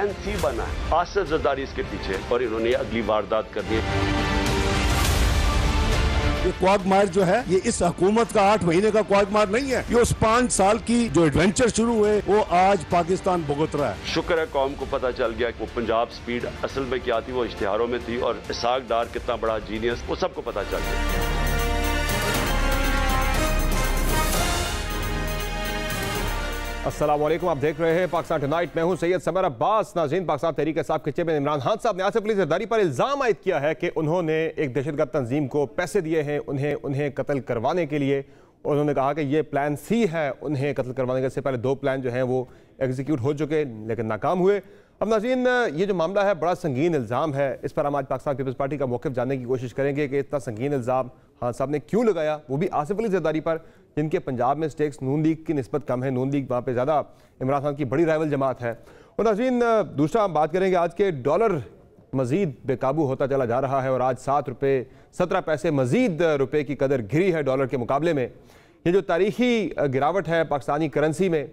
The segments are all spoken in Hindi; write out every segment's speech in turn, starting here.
प्लान सी बना है, आसिफ जरदारी इसके पीछे, और इन्होंने अगली वारदात करनी है। ये क्वागमार जो है ये इस हुकूमत का 8 महीने का क्वागमार नहीं है, ये उस 5 साल की जो एडवेंचर शुरू हुए वो आज पाकिस्तान भुगत रहा है। शुक्र है कौम को पता चल गया कि वो पंजाब स्पीड असल में क्या थी, वो इश्तिहारों में थी, और इसाक डार कितना बड़ा जीनियस वो सबको पता चल गया। अस्सलाम वालेकुम, आप देख रहे हैं पाकिस्तान टुनाइट। मैं हूं सैयद समर अब्बास। नाज़रीन, पाकिस्तान तहरीक इंसाफ के चेयरमैन इमरान खान साहब ने आसिफ अली जरदारी पर इल्ज़ाम आयद किया है कि उन्होंने एक दहशतगर्द तंजीम को पैसे दिए हैं उन्हें कत्ल करवाने के लिए। और उन्होंने कहा कि ये प्लान सी है उन्हें कत्ल करवाने के। इससे पहले 2 प्लान जो हैं वो एग्जीक्यूट हो चुके लेकिन नाकाम हुए। अब नाज़रीन, ये जो मामला है बड़ा संगीन इल्ज़ाम है। इस पर हम आज पाकिस्तान पीपल्स पार्टी का मौक़िफ़ जानने की कोशिश करेंगे कि इतना संगीन इल्ज़ाम खान साहब ने क्यों लगाया, वो भी आसिफ अली जरदारी पर, जिनके पंजाब में स्टेक्स नून लीग की निस्बत कम है। नून लीग वहाँ पे ज़्यादा इमरान खान की बड़ी राइवल जमात है। और नाज़रीन, दूसरा हम बात करेंगे आज के डॉलर मज़ीद बेकाबू होता चला जा रहा है और आज 7 रुपये 17 पैसे मज़ीद रुपये की कदर गिरी है डॉलर के मुकाबले में। ये जो तारीखी गिरावट है पाकिस्तानी करेंसी में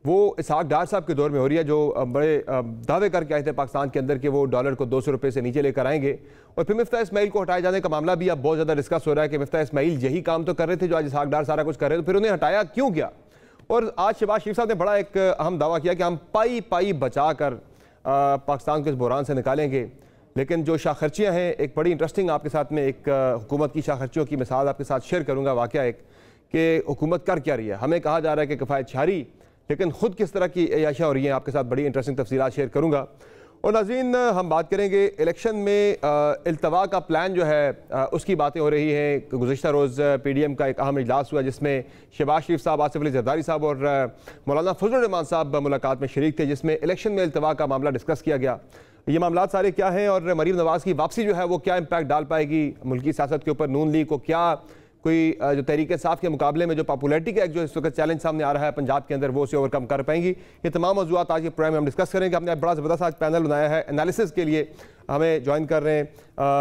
वो इसाक डार साहब के दौर में हो रही है, जो बड़े दावे करके आए थे पाकिस्तान के अंदर कि वो डॉलर को 200 रुपये से नीचे लेकर आएंगे। और फिर मिफ्ता इस्माइल को हटाए जाने का मामला भी अब बहुत ज़्यादा डिस्कस हो रहा है कि मिफ्ता इस्माइल यही काम तो कर रहे थे जो आज इसाक डार सारा कुछ कर रहे थे, फिर उन्हें हटाया क्यों गया। और आज शहबाज शरीफ साहब ने बड़ा एक अहम दावा किया कि हम पाई पाई बचा कर पाकिस्तान को इस बहरान से निकालेंगे। लेकिन जो शाह खर्चियाँ हैं, एक बड़ी इंटरेस्टिंग आपके साथ में एक हुकूमत की शाह खर्चियों की मिसाल आपके साथ शेयर करूँगा। वाक़या एक कि हुकूमत कर क्या रही है। हमें कहा जा रहा है कि किफ़ायत छारी, लेकिन ख़ुद किस तरह की अयाशियाँ हो रही हैं आपके साथ बड़ी इंटरेस्टिंग तफसीलात शेयर करूँगा। और नाज़रीन, हम बात करेंगे इलेक्शन में इल्तवा का प्लान जो है उसकी बातें हो रही हैं। गुज़िश्ता रोज़ PDM का एक अहम इजलास हुआ जिसमें शहबाज शरीफ साहब, आसिफ अली जरदारी साहब और मौलाना फजलुर रहमान साहब मुलाकात में शरीक थे, जिसमें इलेक्शन में इल्तवा का मामला डिस्कस किया गया। ये मामला सारे क्या हैं और मरीम नवाज़ की वापसी जो है वो क्या इम्पैक्ट डाल पाएगी मुल्की सियासत के ऊपर। नून लीग को क्या कोई जो तहरीक इंसाफ के मुकाबले में जो पॉपुलैरिटी का एक जो इस वक्त चैलेंज सामने आ रहा है पंजाब के अंदर, वो उसे ओवरकम कर पाएंगी। ये तमाम मौजूद आज के प्रोग्राम में हम डिस्कस करेंगे। हमने बड़ा ज़बरदस्त आज पैनल बनाया है एनालिसिस के लिए। हमें ज्वाइन कर रहे हैं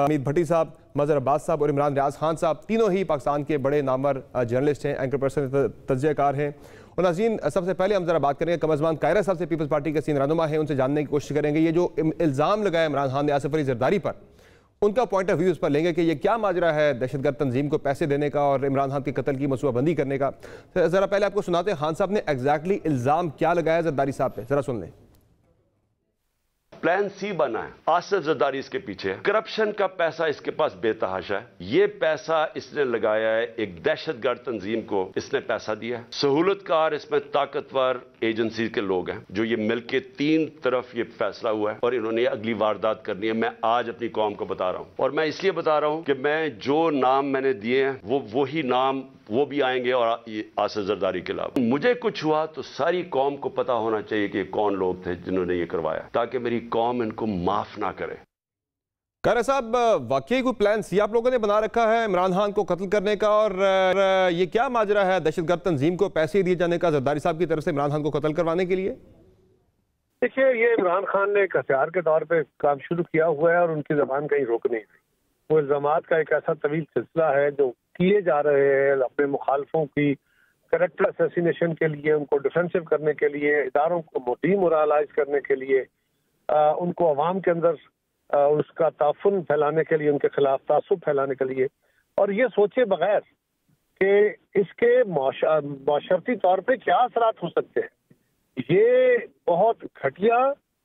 अमीर भट्टी साहब, मज़हर अब्बास साहब और इमरान रियाज खान साहब। तीनों ही पाकिस्तान के बड़े नामवर जर्नलिस्ट हैं, एंकर पर्सन, तज्ज़ियाकार हैं। और नाज़रीन, सबसे पहले हम ज़रा बात करेंगे कमरज़मान कायरा साहब से, पीपल्स पार्टी के सीनियर रहनुमा हैं, उनसे जानने की कोशिश करेंगे ये जो इल्ज़ाम लगाया इमरान खान ने आसिफ अली जरदारी पर, उनका पॉइंट ऑफ व्यू उस पर लेंगे कि ये क्या माजरा है दहशतगर्द तंजीम को पैसे देने का और इमरान खान के कत्ल की मनसूबाबंदी करने का। ज़रा पहले आपको सुनाते हैं खान साहब ने एग्जैक्टली इल्ज़ाम क्या लगाया जरदारी साहब पे, ज़रा सुन लें। प्लान सी बना है, आसिफ जरदारी इसके पीछे है, करप्शन का पैसा इसके पास बेतहाशा है। ये पैसा इसने लगाया है एक दहशतगर्द तंजीम को, इसने पैसा दिया है। सहूलतकार इसमें ताकतवर एजेंसी के लोग हैं जो ये मिलके 3 तरफ ये फैसला हुआ है और इन्होंने अगली वारदात करनी है। मैं आज अपनी कौम को बता रहा हूं और मैं इसलिए बता रहा हूं कि मैं जो नाम मैंने दिए हैं वो वही नाम वो भी आएंगे और आसिफ जरदारी के अलावा। मुझे कुछ हुआ तो सारी कौम को पता होना चाहिए कि कौन लोग थे जिन्होंने ये करवाया, ताकि मेरी कौम इनको माफ ना करे। कायरा साहब, वाकई कोई प्लान सी आप लोगों ने बना रखा है इमरान खान को कत्ल करने का, और ये क्या माजरा है दहशतगर्द तंजीम को पैसे दिए जाने का जरदारी साहब की तरफ से इमरान खान को कत्ल करवाने के लिए? देखिए, ये इमरान खान ने एक हथियार के तौर पे काम शुरू किया हुआ है और उनकी जबान कहीं रोक नहीं रही। वो इल्जामात का एक ऐसा तवील सिलसिला है जो किए जा रहे हैं अपने मुखालफों की कैरेक्टर असैसिनेशन के लिए, उनको डिफेंसिव करने के लिए, इदारों को डीमोरलाइज करने के लिए, उनको अवाम के अंदर उसका ताफुन फैलाने के लिए, उनके खिलाफ तासुब फैलाने के लिए, और ये सोचे बगैर कि इसके माशरती तौर पे क्या असरात हो सकते हैं। ये बहुत घटिया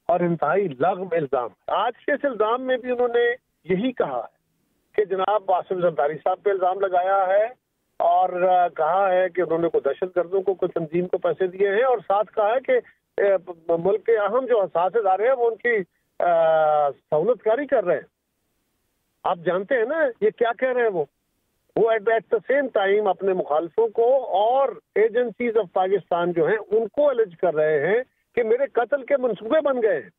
और इंतहाई लग़्व इल्ज़ाम। आज के इस इल्ज़ाम में भी उन्होंने यही कहा है कि जनाब आसिफ जरदारी साहब पे इल्ज़ाम लगाया है और कहा है कि उन्होंने को दहशतगर्दों को कोई तंजीम को पैसे दिए हैं, और साथ कहा है कि मुल्क के अहम जो हसास इदारे हैं वो उनकी सहूलतकारी कर रहे हैं। आप जानते हैं ना ये क्या कह रहे हैं वो एट द सेम टाइम अपने मुखालफों को और एजेंसीज ऑफ पाकिस्तान जो हैं उनको एलिज कर रहे हैं कि मेरे कत्ल के मंसूबे बन गए हैं,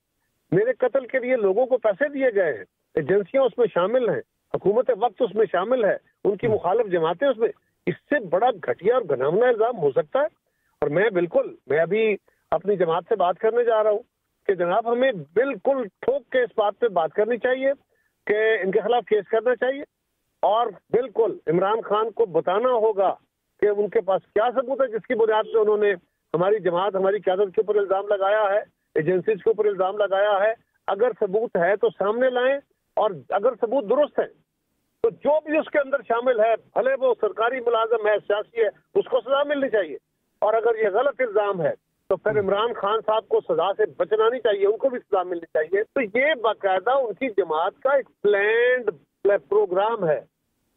मेरे कत्ल के लिए लोगों को पैसे दिए गए हैं, एजेंसियां उसमें शामिल हैं, हुकूमत वक्त उसमें शामिल है, उनकी मुखालिफ जमातें उसमें। इससे बड़ा घटिया और घिनौना इल्जाम हो सकता है? और मैं अभी अपनी जमात से बात करने जा रहा हूँ कि जनाब हमें बिल्कुल ठोक के इस बात पे बात करनी चाहिए कि इनके खिलाफ केस करना चाहिए, और बिल्कुल इमरान खान को बताना होगा कि उनके पास क्या सबूत है जिसकी बुनियाद पे उन्होंने हमारी जमात, हमारी क़यादत के ऊपर इल्जाम लगाया है। एजेंसीज के ऊपर इल्जाम लगाया है। अगर सबूत है तो सामने लाएं, और अगर सबूत दुरुस्त है तो जो भी उसके अंदर शामिल है, भले वो सरकारी मुलाजिम है, सियासी है, उसको सजा मिलनी चाहिए। और अगर ये गलत इल्जाम है तो फिर इमरान खान साहब को सजा से बचना नहीं चाहिए, उनको भी सजा मिलनी चाहिए। तो ये बाकायदा उनकी जमात का एक प्लान्ड प्रोग्राम है।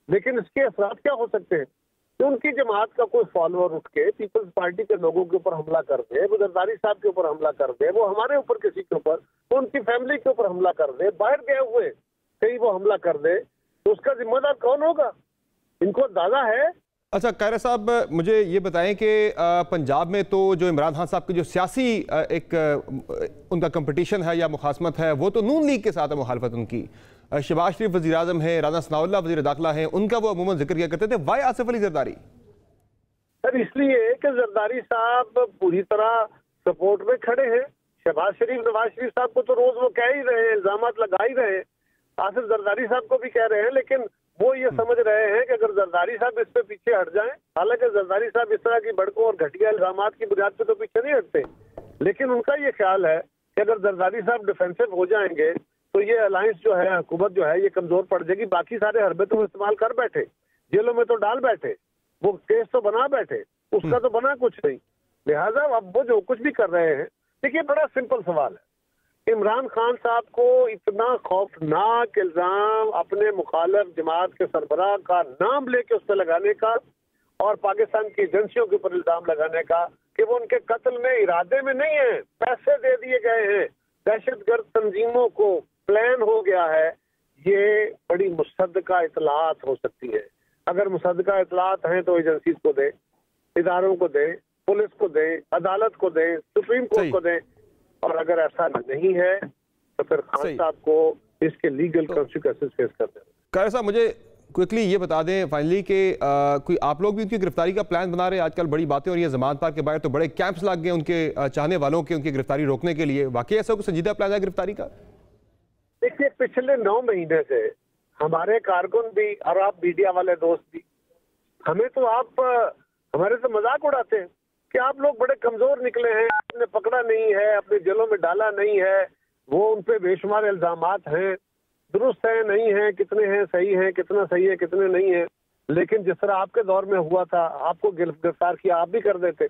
लेकिन इसके असरात क्या हो सकते हैं कि उनकी जमात का कोई फॉलोअर उठ के पीपल्स पार्टी के लोगों के ऊपर हमला कर दे, वो जरदारी साहब के ऊपर हमला कर दे, वो हमारे ऊपर किसी के ऊपर, वो उनकी फैमिली के ऊपर हमला कर दे, बाहर गए हुए कहीं वो हमला कर दे, तो उसका जिम्मेदार कौन होगा? इनको अंदाजा है। अच्छा कायरा साहब, मुझे ये बताएं कि पंजाब में तो जो इमरान खान साहब की जो सियासी उनका कंपटीशन है या मुखासमत है, वो तो नून लीग के साथ है मुखालफत उनकी। शहबाज शरीफ वज़ीर आज़म है, राना सनाउल्लाह वज़ीर दाखिला है, उनका वो अमूमन जिक्र किया करते थे। वाई आसिफ अली जरदारी? सर इसलिए कि जरदारी साहब पूरी तरह सपोर्ट में खड़े हैं। शहबाज शरीफ, नवाज शरीफ साहब को तो रोज वो कह ही रहे हैं, इल्जाम लगा ही रहे हैं, आसिफ जरदारी साहब को भी कह रहे हैं, लेकिन वो ये समझ रहे हैं कि अगर जरदारी साहब इस पे पीछे हट जाएं, हालांकि जरदारी साहब इस तरह की भड़कों और घटिया इल्जामात की बुनियाद पे तो पीछे नहीं हटते, लेकिन उनका ये ख्याल है कि अगर जरदारी साहब डिफेंसिव हो जाएंगे तो ये अलायंस जो है, हुकूमत जो है, ये कमजोर पड़ जाएगी। बाकी सारे हरबे तो वो इस्तेमाल कर बैठे, जेलों में तो डाल बैठे, वो केस तो बना बैठे, उसका तो बना कुछ नहीं। लिहाजा अब वो जो कुछ भी कर रहे हैं, देखिए बड़ा सिंपल सवाल है, इमरान खान साहब को इतना खौफनाक इल्जाम अपने मुखालिफ जमात के सरबराह का नाम लेके उस पर लगाने का और पाकिस्तान की एजेंसियों के ऊपर इल्जाम लगाने का कि वो उनके कत्ल में इरादे में नहीं है, पैसे दे दिए गए हैं, दहशतगर्द तंजीमों को प्लान हो गया है, ये बड़ी मुसद्दका इतलात हो सकती है। अगर मुसद्दका इतलात हैं तो एजेंसीज को दें, इदारों को दें, पुलिस को दें, अदालत को दें, सुप्रीम कोर्ट को दें, और अगर ऐसा नहीं है तो फिर खान साहब को इसके लीगल कॉन्सिक्वेंसेस फेस करने हैं। कायरा साहब, मुझे क्विकली ये बता दें फाइनली कि कोई आप लोग भी उनकी गिरफ्तारी का प्लान बना रहे हैं? आजकल बड़ी बातें हो रही है, जमानत पार्क के बाहर तो बड़े कैंप्स लग गए उनके चाहने वालों के, उनकी गिरफ्तारी रोकने के लिए। वाकई ऐसा कोई संजीदा प्लान है गिरफ्तारी का? देखिए पिछले 9 महीने से हमारे कारकुन भी और आप मीडिया वाले दोस्त भी, हमें तो आप हमारे से मजाक उड़ाते हैं कि आप लोग बड़े कमजोर निकले हैं, आपने पकड़ा नहीं है, अपने जेलों में डाला नहीं है, वो उन पे बेशुमार इल्जामात हैं, दुरुस्त है नहीं है, कितने हैं सही है, कितना सही है कितने नहीं है। लेकिन जिस तरह आपके दौर में हुआ था, आपको गिरफ्तार किया, आप भी कर देते।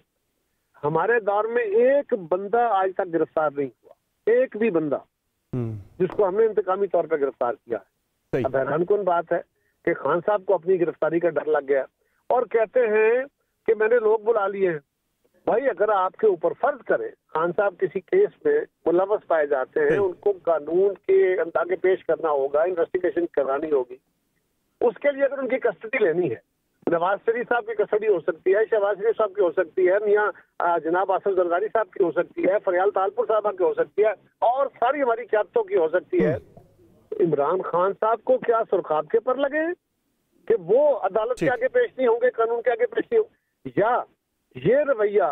हमारे दौर में एक बंदा आज तक गिरफ्तार नहीं हुआ, एक भी बंदा जिसको हमने इंतकामी तौर पर गिरफ्तार किया है। अब हैरानकुन बात है कि खान साहब को अपनी गिरफ्तारी का डर लग गया और कहते हैं कि मैंने लोग बुला लिए हैं। भाई अगर आपके ऊपर फर्ज करें खान साहब किसी केस में मुलव्वस पाए जाते हैं, उनको कानून के आगे पेश करना होगा, इन्वेस्टिगेशन करानी होगी, उसके लिए अगर उनकी कस्टडी लेनी है, नवाज शरीफ साहब की कस्टडी हो सकती है, शहबाज शरीफ साहब की हो सकती है, मियाँ जनाब आसिफ जरदारी साहब की हो सकती है, फरियाल तालपुर साहब की हो सकती है, और सारी हमारी क़यादतों की हो सकती है। इमरान खान साहब को क्या सुरखाब के पर लगे कि वो अदालत के आगे पेश नहीं होंगे, कानून के आगे पेश नहीं होंगे, या ये रवैया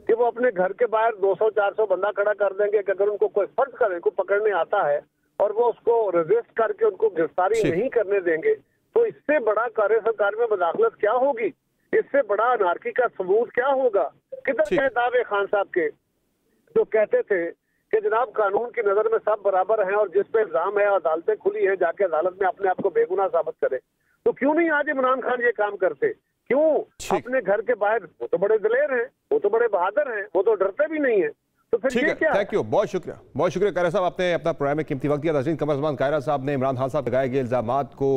कि वो अपने घर के बाहर 200-400 बंदा खड़ा कर देंगे कि अगर उनको कोई फर्ज करे को पकड़ने आता है और वो उसको रेजिस्ट करके उनको गिरफ्तारी नहीं करने देंगे, तो इससे बड़ा कार्य सरकार में मदाखलत क्या होगी, इससे बड़ा अनारकी का सबूत क्या होगा? किधर गए दावे खान साहब के जो कहते थे कि जनाब कानून की नजर में सब बराबर हैं और जिस पे इल्जाम है अदालतें खुली है, जाके अदालत में अपने आप को बेगुनाह साबित करे। तो क्यों नहीं आज इमरान खान ये काम करते? क्यों अपने घर के बाहर? वो तो बड़े दिलेर हैं, वो तो बड़े बहादुर हैं, वो तो डरते भी नहीं है, तो फिर ये क्या? थैंक यू, बहुत शुक्रिया कायरा साहब, आपने अपना प्रोग्राम में कीमती वक्त दिया। नाज़रीन, कमर ज़मान कायरा साहब ने इमरान खान साहब लगाए गए इल्जामात को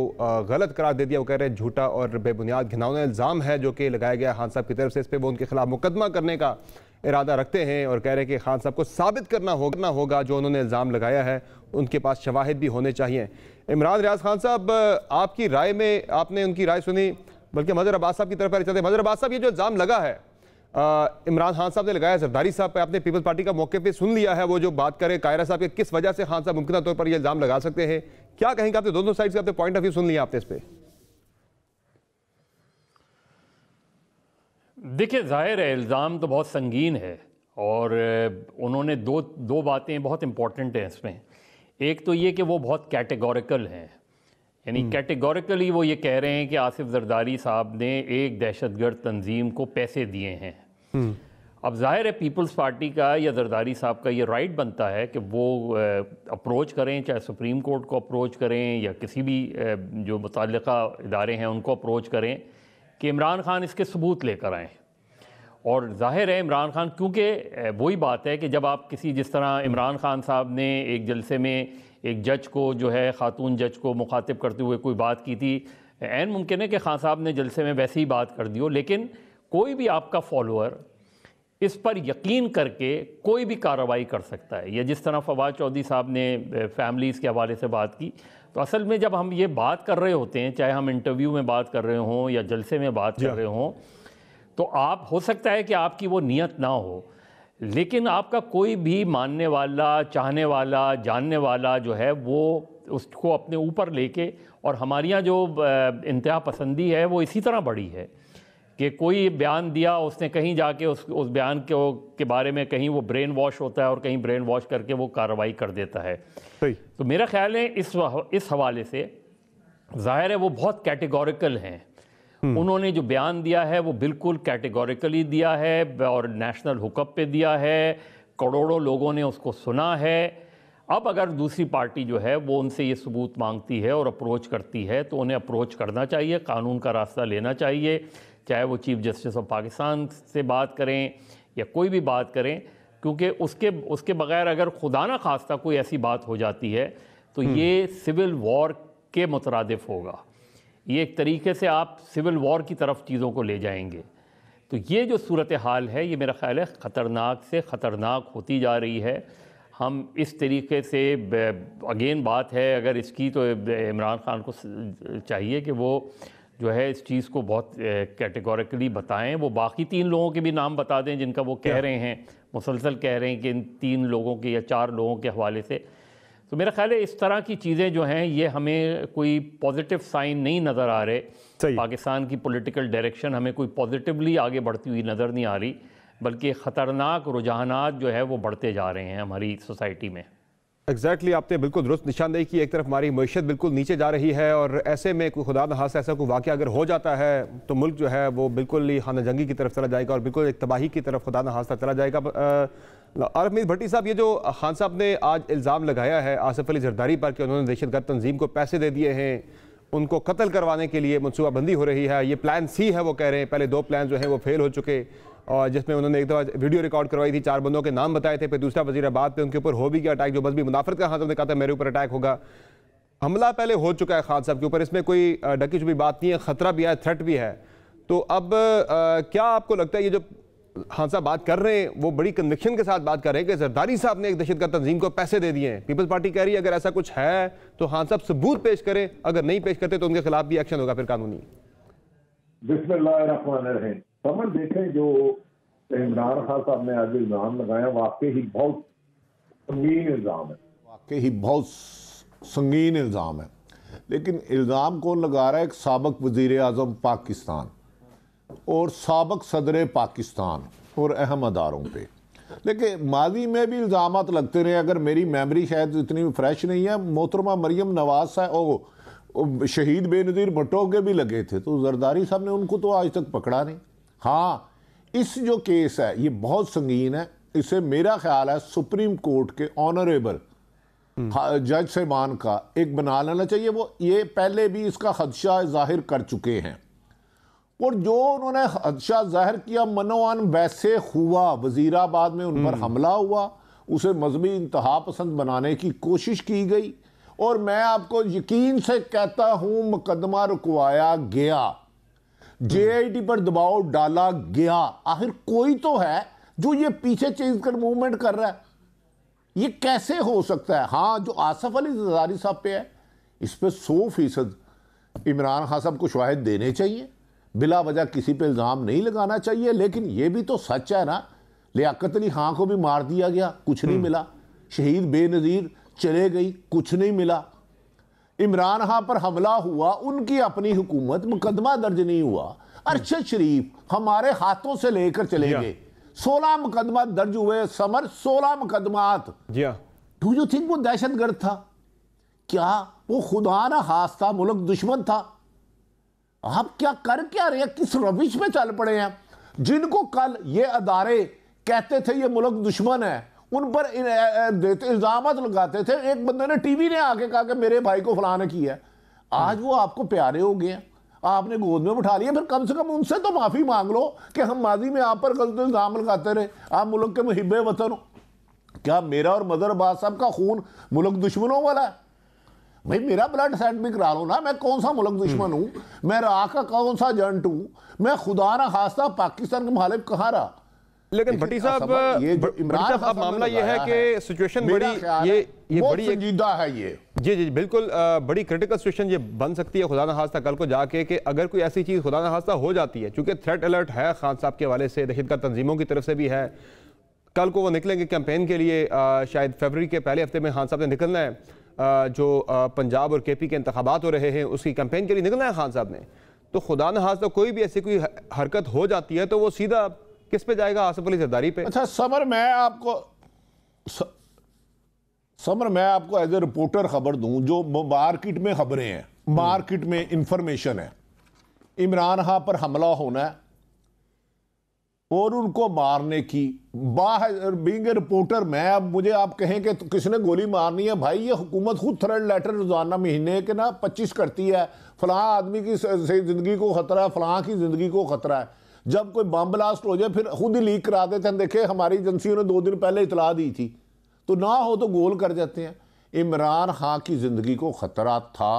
गलत करार दे दिया। वो कह रहे हैं झूठा और बेबुनियाद घिनौना इल्ज़ाम है जो कि लगाया गया खान साहब की तरफ से। इस पर वो उनके खिलाफ मुकदमा करने का इरादा रखते हैं और कह रहे हैं कि खान साहब को साबित करना होगा जो उन्होंने इल्ज़ाम लगाया है, उनके पास शवाहिद भी होने चाहिए। इमरान रियाज खान साहब, आपकी राय में, आपने उनकी राय सुनी, बल्कि मजहर अब्बास साहब की तरफ चलते हैं। मजहर अब्बास साहब, ये जो इल्ज़ाम लगा है इमरान खान साहब ने लगाया जरदारी साहब पे, आपने पीपल्स पार्टी का मौके पे सुन लिया है, वो जो बात करे कायरा साहब के किस वजह से खान साहब मुमकिन तौर पर ये इल्ज़ाम लगा सकते हैं, क्या कहेंगे? आपने दोनों साइड से अपने पॉइंट ऑफ व्यू सुन लिया आपने इस पे? देखिए ज़ाहिर है इल्ज़ाम तो बहुत संगीन है और उन्होंने दो बातें बहुत इम्पॉर्टेंट हैं इसमें। एक तो ये कि वो बहुत कैटेगोरिकल हैं, यानी कैटेगोरिकली वो ये कह रहे हैं कि आसिफ जरदारी साहब ने एक दहशतगर्द तंजीम को पैसे दिए हैं। अब जाहिर है पीपल्स पार्टी का या जरदारी साहब का ये राइट बनता है कि वो अप्रोच करें, चाहे सुप्रीम कोर्ट को अप्रोच करें या किसी भी जो मुतल्लिका इदारे हैं उनको अप्रोच करें कि इमरान खान इसके सबूत लेकर आएँ। और जाहिर है इमरान खान, क्योंकि वही बात है कि जब आप किसी, जिस तरह इमरान खान साहब ने एक जलसे में एक जज को जो है, ख़ातून जज को मुखातिब करते हुए कोई बात की थी, ऐन मुमकिन है कि खान साहब ने जलसे में वैसे ही बात कर दी हो, लेकिन कोई भी आपका फॉलोअर इस पर यकीन करके कोई भी कार्रवाई कर सकता है। या जिस तरह फवाद चौधरी साहब ने फैमिलीज़ के हवाले से बात की, तो असल में जब हम ये बात कर रहे होते हैं, चाहे हम इंटरव्यू में बात कर रहे हों या जलसे में बात कर रहे हों, तो आप, हो सकता है कि आपकी वो नीयत ना हो, लेकिन आपका कोई भी मानने वाला, चाहने वाला, जानने वाला जो है वो उसको अपने ऊपर लेके, और हमारे यहाँ जो इंतहा पसंदी है वो इसी तरह बढ़ी है कि कोई बयान दिया, उसने कहीं जाके उस बयान के बारे में कहीं वो ब्रेन वॉश होता है और कहीं ब्रेन वॉश करके वो कार्रवाई कर देता है। तो मेरा ख्याल है इस हवाले से ज़ाहिर है वो बहुत कैटेगोरिकल हैं। उन्होंने जो बयान दिया है वो बिल्कुल कैटेगोरिकली दिया है और नेशनल हुकअप पे दिया है, करोड़ों लोगों ने उसको सुना है। अब अगर दूसरी पार्टी जो है वो उनसे ये सबूत मांगती है और अप्रोच करती है तो उन्हें अप्रोच करना चाहिए, कानून का रास्ता लेना चाहिए, चाहे वो चीफ़ जस्टिस ऑफ पाकिस्तान से बात करें या कोई भी बात करें, क्योंकि उसके बगैर अगर खुदा ना खास्ता कोई ऐसी बात हो जाती है तो ये सिविल वॉर के मुतरादिफ होगा। ये एक तरीके से आप सिविल वॉर की तरफ चीज़ों को ले जाएंगे। तो ये जो सूरत हाल है ये मेरा ख़्याल है ख़तरनाक से ख़तरनाक होती जा रही है। हम इस तरीके से, अगेन बात है अगर इसकी, तो इमरान खान को चाहिए कि वो जो है इस चीज़ को बहुत कैटेगोरिकली बताएं। वो बाकी 3 लोगों के भी नाम बता दें जिनका वो कह रहे हैं, मुसलसल कह रहे हैं कि इन 3 लोगों के या 4 लोगों के हवाले से। तो मेरा ख्याल है इस तरह की चीज़ें जो हैं ये हमें कोई पॉजिटिव साइन नहीं नज़र आ रहे। पाकिस्तान की पॉलिटिकल डायरेक्शन हमें कोई पॉजिटिवली आगे बढ़ती हुई नज़र नहीं आ रही, बल्कि ख़तरनाक रुझानात जो है वो बढ़ते जा रहे हैं हमारी सोसाइटी में। एग्जैक्टली आपने बिल्कुल दुरुस्त निशानदेही की। एक तरफ हमारी मईशत बिल्कुल नीचे जा रही है और ऐसे में कोई खुदा न खास्ता ऐसा कोई वाक़या अगर हो जाता है तो मुल्क जो है वो बिल्कुल ही खाना जंगी की तरफ चला जाएगा और बिल्कुल एक तबाही की तरफ खुदा न खास्ता चला जाएगा। आरिफ मीर भट्टी साहब, ये जो खान साहब ने आज इल्ज़ाम लगाया है आसिफ अली जरदारी पर कि उन्होंने दहशतगर्द तंजीम को पैसे दे दिए हैं, उनको कत्ल करवाने के लिए मनसूबाबंदी हो रही है, ये प्लान सी है वो कह रहे हैं। पहले 2 प्लान जो हैं वो फेल हो चुके, और जिसमें उन्होंने एक दफ़ा वीडियो रिकॉर्ड करवाई थी, 4 बंदों के नाम बताए थे, फिर दूसरा वज़ीराबाद पे उनके ऊपर हो भी गया अटैक, जो बस भी मुनाफरत का हाथ ने कहा था मेरे ऊपर अटैक होगा। हमला पहले हो चुका है खान साहब के ऊपर, इसमें कोई ढकी छुपी बात नहीं है, ख़तरा भी है, थ्रेट भी है। तो अब क्या आपको लगता है ये जो खान साहब बात कर रहे हैं वो बड़ी कन्विक्शन के साथ बात कर रहे हैं कि जरदारी साहब ने एक दहशतगर्द तंजीम को पैसे दे दिए हैं? पीपल्स पार्टी कह रही है अगर ऐसा कुछ है तो खान साहब सबूत पेश करें, अगर नहीं पेश करते तो उनके खिलाफ भी एक्शन होगा फिर कानूनी। बिस्मिल्लाहिर्रहमानिर्रहीम। समझ देखें, जो इमरान खान साहब ने आज इल्ज़ाम लगाया वाकई ही बहुत संगीन इल्ज़ाम है, वाकई ही बहुत संगीन इल्ज़ाम है। लेकिन इल्ज़ाम कौन लगा रहा है? एक साबिक़ वज़ीर आज़म पाकिस्तान और साबिक़ सदर पाकिस्तान और अहम अदारों पे। लेकिन माजी में भी इल्ज़ामात लगते रहे। अगर मेरी मेमोरी शायद इतनी फ्रेश नहीं है, मोहतरमा मरियम नवाज साहब, शहीद बेनज़ीर भुट्टो के भी लगे थे, तो जरदारी साहब ने उनको तो आज तक पकड़ा नहीं। हाँ, इस जो केस है ये बहुत संगीन है। इसे मेरा ख्याल है सुप्रीम कोर्ट के ऑनरेबल जज साहबान का एक बना लेना चाहिए। वो ये पहले भी इसका खदशा जाहिर कर चुके हैं और जो उन्होंने खदशा जाहिर किया मनोअन वैसे हुआ। वजीराबाद में उन पर हमला हुआ, उसे मजहबी इंतहा पसंद बनाने की कोशिश की गई और मैं आपको यकीन से कहता हूं मुकदमा रुकवाया गया, JIT पर दबाव डाला गया। आखिर कोई तो है जो ये पीछे चेंज कर मूवमेंट कर रहा है। ये कैसे हो सकता है? हाँ, जो आसिफ अली जरदारी साहब पे है इस पे 100% इमरान खान साहब को शवाहिद देने चाहिए, बिला वजह किसी पे इल्ज़ाम नहीं लगाना चाहिए। लेकिन ये भी तो सच है ना, लियाकत अली खां को भी मार दिया गया, कुछ नहीं मिला। शहीद बेनज़ीर चले गई, कुछ नहीं मिला। इमरान खान पर हमला हुआ, उनकी अपनी हुकूमत, मुकदमा दर्ज नहीं हुआ। अरशद शरीफ हमारे हाथों से लेकर चले गए, 16 मुकदमा दर्ज हुए। समर 16 मुकदमात। डू यू थिंक वो दहशतगर्द था? क्या वो खुदा ना खास्ता मुल्क दुश्मन था? आप क्या कर क्या रहे हैं? किस रविश में चल पड़े हैं? जिनको कल ये अदारे कहते थे ये मुल्क दुश्मन है, उन पर इल्जामात लगाते थे। एक बंदे ने टीवी ने आके कहा कि मेरे भाई को फलाने किया। आज वो आपको प्यारे हो गए, आपने गोद में उठा लिया, फिर कम से कम उनसे तो माफी मांग लो कि हम माजी में आप पर गलत इल्जाम लगाते रहे, आप मुल्क के मुहिब्बे वतन हो। क्या मेरा और मदर अब्बास साहब का खून मुल्क दुश्मनों वाला है? भाई मेरा ब्लड सेट भी करा लो ना, मैं कौन सा मुल्क दुश्मन हूं, मैं राख का कौन सा एजेंट हूं, मैं खुदा ना खास्ता पाकिस्तान का मुखालिफ कहाँ रहा। लेकिन भट्टी साहब, अब मामला ये है कि सिचुएशन बड़ी ये बड़ी संजीदा है ये। जी जी बिल्कुल, बड़ी क्रिटिकल सिचुएशन ये बन सकती है खुदा न खास्ता कल को जाके, कि अगर कोई ऐसी चीज़ खुदा न खास्ता हो जाती है, चूंकि थ्रेट अलर्ट है खान साहब के हवाले से, दहशतगर्द तंजीमों की तरफ से भी है। कल को वो निकलेंगे कैंपेन के लिए, शायद फरवरी के पहले हफ्ते में खान साहब ने निकलना है, जो पंजाब और केपी के इंतखाबात हो रहे हैं उसकी कैंपेन के लिए निकलना है खान साहब ने। तो खुदा न खास्ता कोई भी ऐसी कोई हरकत हो जाती है तो वो सीधा किस पे जाएगा? आसिफ अली जरदारी पे। अच्छा समर, मैं आपको एज ए रिपोर्टर खबर दूं, जो मार्केट में खबरें हैं, मार्केट में इंफॉर्मेशन है, इमरान खान पर हमला होना है और उनको मारने की, बाहर बीइंग ए रिपोर्टर मैं, अब मुझे आप कहें कि तो किसने गोली मारनी है, भाई ये हुकूमत खुद थ्रेड लेटर रोजाना महीने के ना 25 करती है, फलां आदमी की जिंदगी को खतरा है, फलां की जिंदगी को खतरा है। जब कोई बम ब्लास्ट हो जाए फिर खुद ही लीक करा देते हैं, देखे हमारी एजेंसियों ने 2 दिन पहले इतला दी थी, तो ना हो तो गोल कर जाते हैं। इमरान खान की जिंदगी को खतरा था,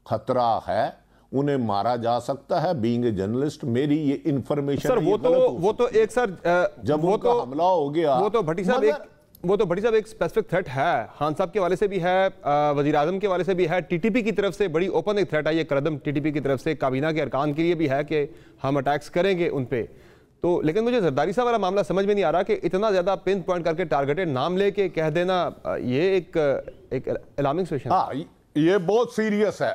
खतरा है, उन्हें मारा जा सकता है। बीइंग ए जर्नलिस्ट मेरी ये इंफॉर्मेशन सर, वो तो एक सर जब वो तो हमला हो गया, वो तो भट्टी साहब एक स्पेसिफिक थ्रेट है, खान साहब के वाले से भी है, वजीर आजम के वाले से भी है, टीटीपी की तरफ से बड़ी ओपन एक थ्रेट है, ये कदम टीटीपी की तरफ से काबीना के अरकान के लिए भी है कि हम अटैक्स करेंगे उन पे। तो लेकिन मुझे जरदारी साहब वाला मामला समझ में नहीं आ रहा कि इतना ज्यादा पिन पॉइंट करके टारगेटेड नाम लेके कह देना, ये एक अलार्मिंग सिचुएशन। हाँ, ये बहुत सीरियस है।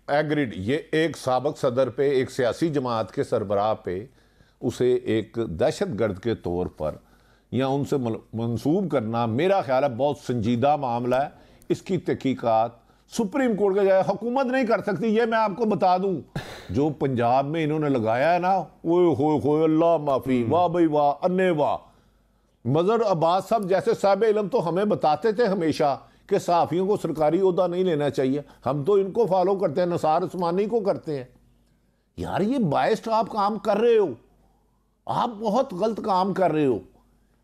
एग्रीड ये एक साबिक सदर पे, एक सियासी जमात के सरबराह पे उसे एक दहशतगर्द के तौर पर या उनसे मंसूब करना, मेरा ख्याल है बहुत संजीदा मामला है। इसकी तहकीकात सुप्रीम कोर्ट का जाए, हुकूमत नहीं कर सकती। ये मैं आपको बता दूं, जो पंजाब में इन्होंने लगाया है ना, वो अल्लाह माफी, वाह भाई वाह, अन्ने वाह। मदर अब्बास साहब जैसे साहिब इल्म तो हमें बताते थे हमेशा कि सहाफ़ियों को सरकारी ओहदा नहीं लेना चाहिए, हम तो इनको फॉलो करते हैं, नसार उस्मानी को करते हैं। यार ये बायस्ड आप काम कर रहे हो, आप बहुत गलत काम कर रहे हो,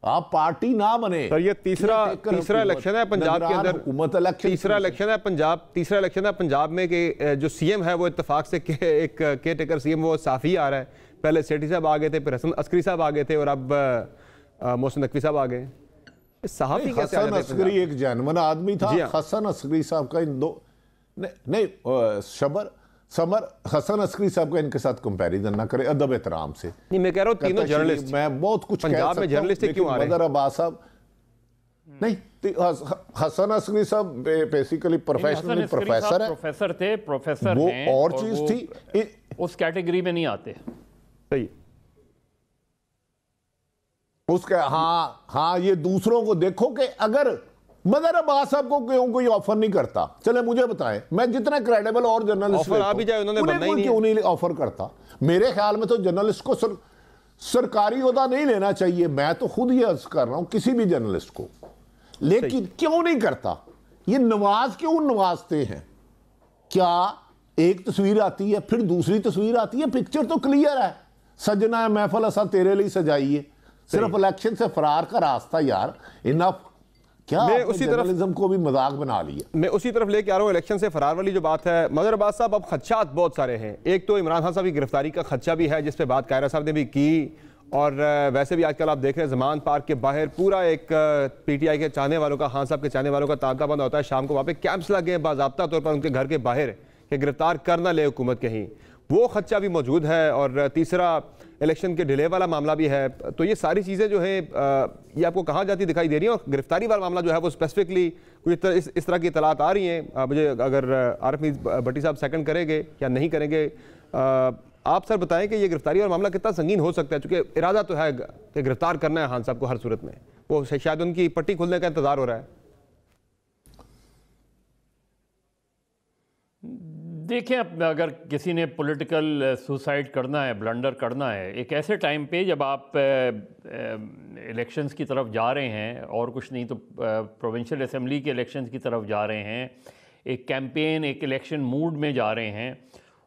आप पार्टी ना बने। सर ये तीसरा इलेक्शन है पंजाब के अंदर, हुकूमत इलेक्शन, तीसरा इलेक्शन है पंजाब में कि जो सीएम है वो इत्तेफाक से एक केयर टेकर सीएम वो साफी आ रहा है। पहले सेठी साहब आ गए थे, फिर हसन अस्करी साहब आ गए थे और अब मोहसिन नकवी साहब आ गए। साहब हसन अस्करी एक जेन्युइन आदमी था। हसन अस्करी साहब का इन दो समर हसन अस्करी साहब का इनके साथ कंपैरिजन ना करे अदब एहतराम से। नहीं, मैं कह रहा हूं तीनों जर्नलिस्ट, मैं बहुत कुछ पंजाब में जर्नलिस्ट क्यों आ रहे हैं? मदर अब्बास साहब नहीं, हसन अस्करी साहब बेसिकली प्रोफेशनली प्रोफेसर है, प्रोफेसर थे, प्रोफेसर वो हैं, और चीज थी, उस कैटेगरी में नहीं आते। सही उसका हाँ ये दूसरों को देखो कि अगर मदर अब्बास साहब को क्यों कोई ऑफर नहीं करता, चले मुझे बताएं, मैं जितना क्रेडिबल और जर्नलिस्ट ऑफर आ भी जाए उन्होंने बनना ही नहीं, क्यों नहीं ऑफर करता? मेरे ख्याल में तो जर्नलिस्ट को सरकारी ओहदा नहीं लेना चाहिए, मैं तो खुद ही अर्ज कर रहा हूं किसी भी जर्नलिस्ट को, लेकिन क्यों नहीं करता? ये क्यों नवाजते हैं? क्या एक तस्वीर आती है फिर दूसरी तस्वीर आती है, पिक्चर तो क्लियर है, सजना महफल असा तेरे लिए सजाइए, सिर्फ इलेक्शन से फरार का रास्ता। यार इनफ, क्या मैं उसी जर्नलिज्म को भी मजाक बना लिया। मैं उसी तरफ लेके आ रहा हूँ, इलेक्शन से फरार वाली जो बात है। मदर अब्बास साहब, अब खदशात बहुत सारे हैं। एक तो इमरान खान साहब की गिरफ्तारी का खदशा भी है, जिस पे बात कायरा साहब ने भी की, और वैसे भी आजकल आप देख रहे हैं जमान पार्क के बाहर पूरा एक पीटीआई के चाहने वालों का, खान साहब के चाहने वालों का तांता बंद होता है। शाम को वहाँ पे कैंप्स लगे हैं बाज़ाब्ता तौर पर उनके घर के बाहर कि गिरफ्तार कर ना ले हुकूमत कहीं, वो खदशा भी मौजूद है। और तीसरा इलेक्शन के डिले वाला मामला भी है। तो ये सारी चीज़ें जो है ये आपको कहाँ जाती दिखाई दे रही हैं। और गिरफ्तारी वाला मामला जो है वो स्पेसिफिकली कुछ इस तरह की इतलात आ रही हैं। मुझे अगर आरिफ भट्टी साहब सेकंड करेंगे या नहीं करेंगे, आप सर बताएं कि ये गिरफ्तारी वाला मामला कितना संगीन हो सकता है, चूँकि इरादा तो है कि गिरफ्तार करना है खान साहब को हर सूरत में, वो शायद उनकी पट्टी खुलने का इंतजार हो रहा है। देखें, अब अगर किसी ने पॉलिटिकल सुसाइड करना है, ब्लंडर करना है, एक ऐसे टाइम पे जब आप इलेक्शंस की तरफ जा रहे हैं, और कुछ नहीं तो प्रोविंशियल असेंबली के इलेक्शंस की तरफ जा रहे हैं, एक कैंपेन, एक इलेक्शन मूड में जा रहे हैं,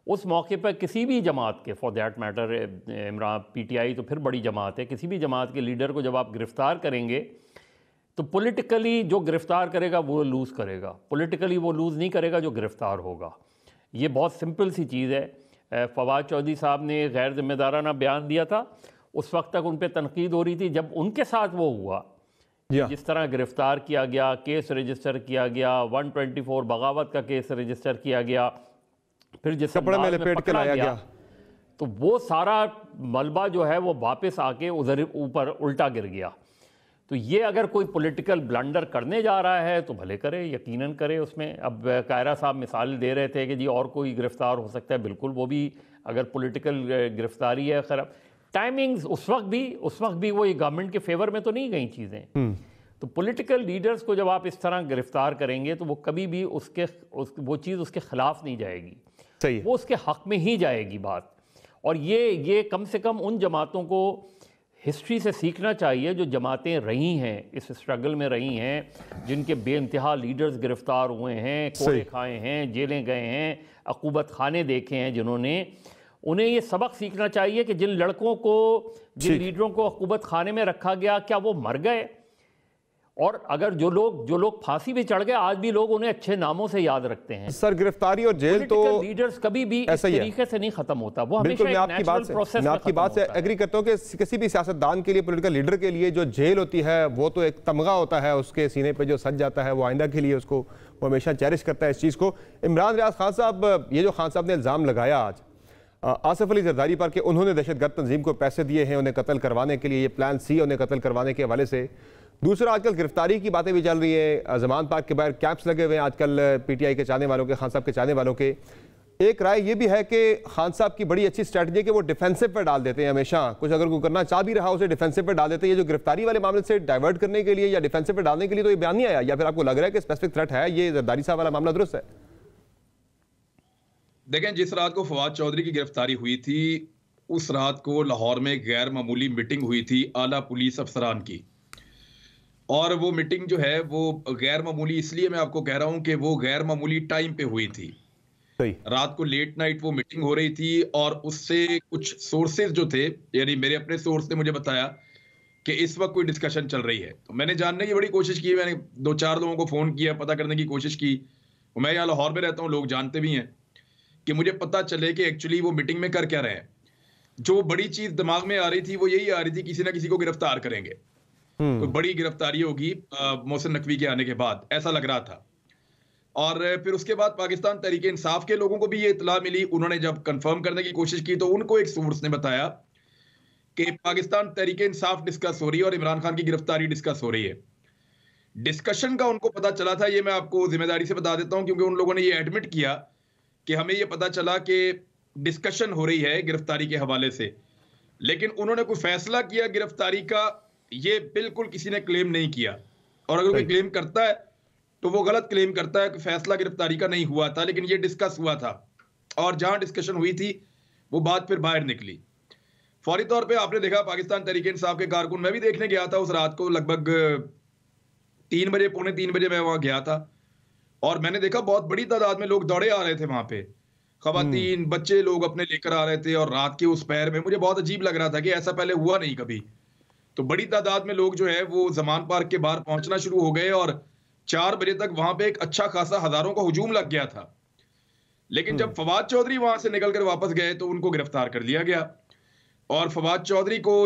उस मौके पर किसी भी जमात के, for that matter Imran PTI तो फिर बड़ी जमात है, किसी भी जमात के लीडर को जब आप गिरफ़्तार करेंगे तो पॉलिटिकली जो गिरफ़्तार करेगा वो लूज़ करेगा, पॉलिटिकली वो लूज़ नहीं करेगा जो गिरफ़्तार होगा। ये बहुत सिंपल सी चीज़ है। फवाद चौधरी साहब ने गैर जिम्मेदाराना बयान दिया था, उस वक्त तक उन पर तनकीद हो रही थी। जब उनके साथ वो हुआ, जिस तरह गिरफ़्तार किया गया, केस रजिस्टर किया गया, 124 बगावत का केस रजिस्टर किया गया, फिर जिस कपड़े में लपेट के लाया गया, तो वो सारा मलबा जो है वो वापस आके उधर ऊपर उल्टा गिर गया। तो ये अगर कोई पॉलिटिकल ब्लंडर करने जा रहा है तो भले करे, यकीनन करे उसमें। अब कायरा साहब मिसाल दे रहे थे कि जी और कोई गिरफ़्तार हो सकता है, बिल्कुल वो भी अगर पॉलिटिकल गिरफ़्तारी है। खैर टाइमिंग्स उस वक्त भी वो गवर्नमेंट के फेवर में तो नहीं गई चीज़ें। तो पॉलिटिकल लीडर्स को जब आप इस तरह गिरफ़्तार करेंगे तो वो कभी भी वो चीज़ उसके ख़िलाफ़ नहीं जाएगी, सही है, वो उसके हक़ में ही जाएगी बात। और ये कम से कम उन जमातों को हिस्ट्री से सीखना चाहिए जो जमातें रही हैं, इस स्ट्रगल में रही हैं, जिनके बेइंतहा लीडर्स गिरफ़्तार हुए हैं, कोड़े खाए हैं, जेलें गए हैं, अक़ूबत खाने देखे हैं जिन्होंने। उन्हें ये सबक सीखना चाहिए कि जिन लड़कों को, जिन लीडरों को अक़ूबत खाने में रखा गया, क्या वो मर गए? और अगर जो लोग फांसी पे चढ़ गए, आज भी लोग उन्हें अच्छे नामों से याद रखते हैं। सर गिरफ्तारी और जेल तो लीडर्स कभी भी इस तरीके से नहीं खत्म होता, वो हमेशा एक नेचुरल प्रोसेस में आपकी बात से एग्री करता हूं कि किसी भी सियासतदान के लिए, पॉलिटिकल लीडर के लिए जो जेल होती है वो तो एक तमगा होता है, उसके सीने पे जो सज जाता है वो आइंदा के लिए उसको वो हमेशा चेरिश करता है इस चीज़ को। इमरान रियाज खान साहब, ये जो खान साहब ने इल्ज़ाम लगाया आज आसिफ अली जरदारी पर कि उन्होंने दहशतगर्द तंजीम को पैसे दिए हैं उन्हें कत्ल करवाने के लिए, ये प्लान सी उन्हें कत्ल करवाने के हवाले से। दूसरा, आजकल गिरफ्तारी की बातें भी चल रही है, जमान पार्क के बाहर कैंप्स लगे हुए हैं आजकल पीटीआई के चाहने वालों के, खान साहब के चाहने वालों के। एक राय ये भी है कि खान साहब की बड़ी अच्छी स्ट्रैटेजी है कि वो डिफेंसिव पर डाल देते हैं हमेशा, कुछ अगर कोई करना चाह भी रहा उसे डिफेंसिव पर डाल देते हैं। ये जो गिरफ्तारी वाले मामले से डाइवर्ट करने के लिए या डिफेंसिव पर डालने के लिए तो ये बयान नहीं आया, या फिर आपको लग रहा है कि स्पेसिफिक थ्रेट है, ये जरदारी साहब वाला मामला दुरुस्त है? देखें, जिस रात को फवाद चौधरी की गिरफ्तारी हुई थी, उस रात को लाहौर में गैर मामूली मीटिंग हुई थी आला पुलिस अफसरान की, और वो मीटिंग जो है वो गैर मामूली इसलिए मैं आपको कह रहा हूं कि वो गैर मामूली टाइम पे हुई थी। रात को लेट नाइट वो मीटिंग हो रही थी, और उससे कुछ सोर्सेज जो थे, यानी मेरे अपने सोर्स ने मुझे बताया कि इस वक्त कोई डिस्कशन चल रही है। तो मैंने जानने की बड़ी कोशिश की, मैंने 2-4 लोगों को फोन किया, पता करने की कोशिश की। मैं यहाँ लाहौर में रहता हूँ, लोग जानते भी हैं, कि मुझे पता चले कि एक्चुअली वो मीटिंग में कर क्या रहे हैं। जो बड़ी चीज दिमाग में आ रही थी वो यही आ रही थी, किसी ना किसी को गिरफ्तार करेंगे, तो बड़ी गिरफ्तारी होगी मोहसिन नकवी के आने के बाद, ऐसा लग रहा था। और फिर उसके बाद पाकिस्तान तहरीक इंसाफ के लोगों को भी ये इत्तला मिली, उन्होंने जब कंफर्म करने की कोशिश की तो उनको एक सोर्स ने बताया कि पाकिस्तान तहरीक इंसाफ डिस्कस हो रही है और इमरान खान की गिरफ्तारी डिस्कस हो रही है। डिस्कशन का उनको पता चला था, ये मैं आपको जिम्मेदारी से बता देता हूं, क्योंकि उन लोगों ने ये एडमिट किया कि हमें ये पता चला कि डिस्कशन हो रही है गिरफ्तारी के हवाले से, लेकिन उन्होंने कोई फैसला किया गिरफ्तारी का, ये बिल्कुल किसी ने क्लेम नहीं किया। और अगर कोई क्लेम करता है तो वो गलत क्लेम करता है कि फैसला गिरफ्तारी का नहीं हुआ था, लेकिन ये डिस्कस हुआ था, और जहां डिस्कशन हुई थी वो बात फिर बाहर निकली। फौरी तौर पे आपने देखा पाकिस्तान तहरीक इंसाफ के कारकुन, मैं भी देखने गया था उस रात को, लगभग 3 बजे, पौने 3 बजे मैं वहां गया था, और मैंने देखा बहुत बड़ी तादाद में लोग दौड़े आ रहे थे वहां पे, खवातीन, बच्चे, लोग अपने लेकर आ रहे थे, और रात के उस पहर में मुझे बहुत अजीब लग रहा था कि ऐसा पहले हुआ नहीं कभी। तो बड़ी तादाद में लोग जो है वो जमान पार्क के बाहर पहुंचना शुरू हो गए, और 4 बजे तक वहां पे एक अच्छा खासा हजारों का हुजूम लग गया था। लेकिन जब फवाद चौधरी वहां से निकलकर वापस गए तो उनको गिरफ्तार कर लिया गया, और फवाद चौधरी को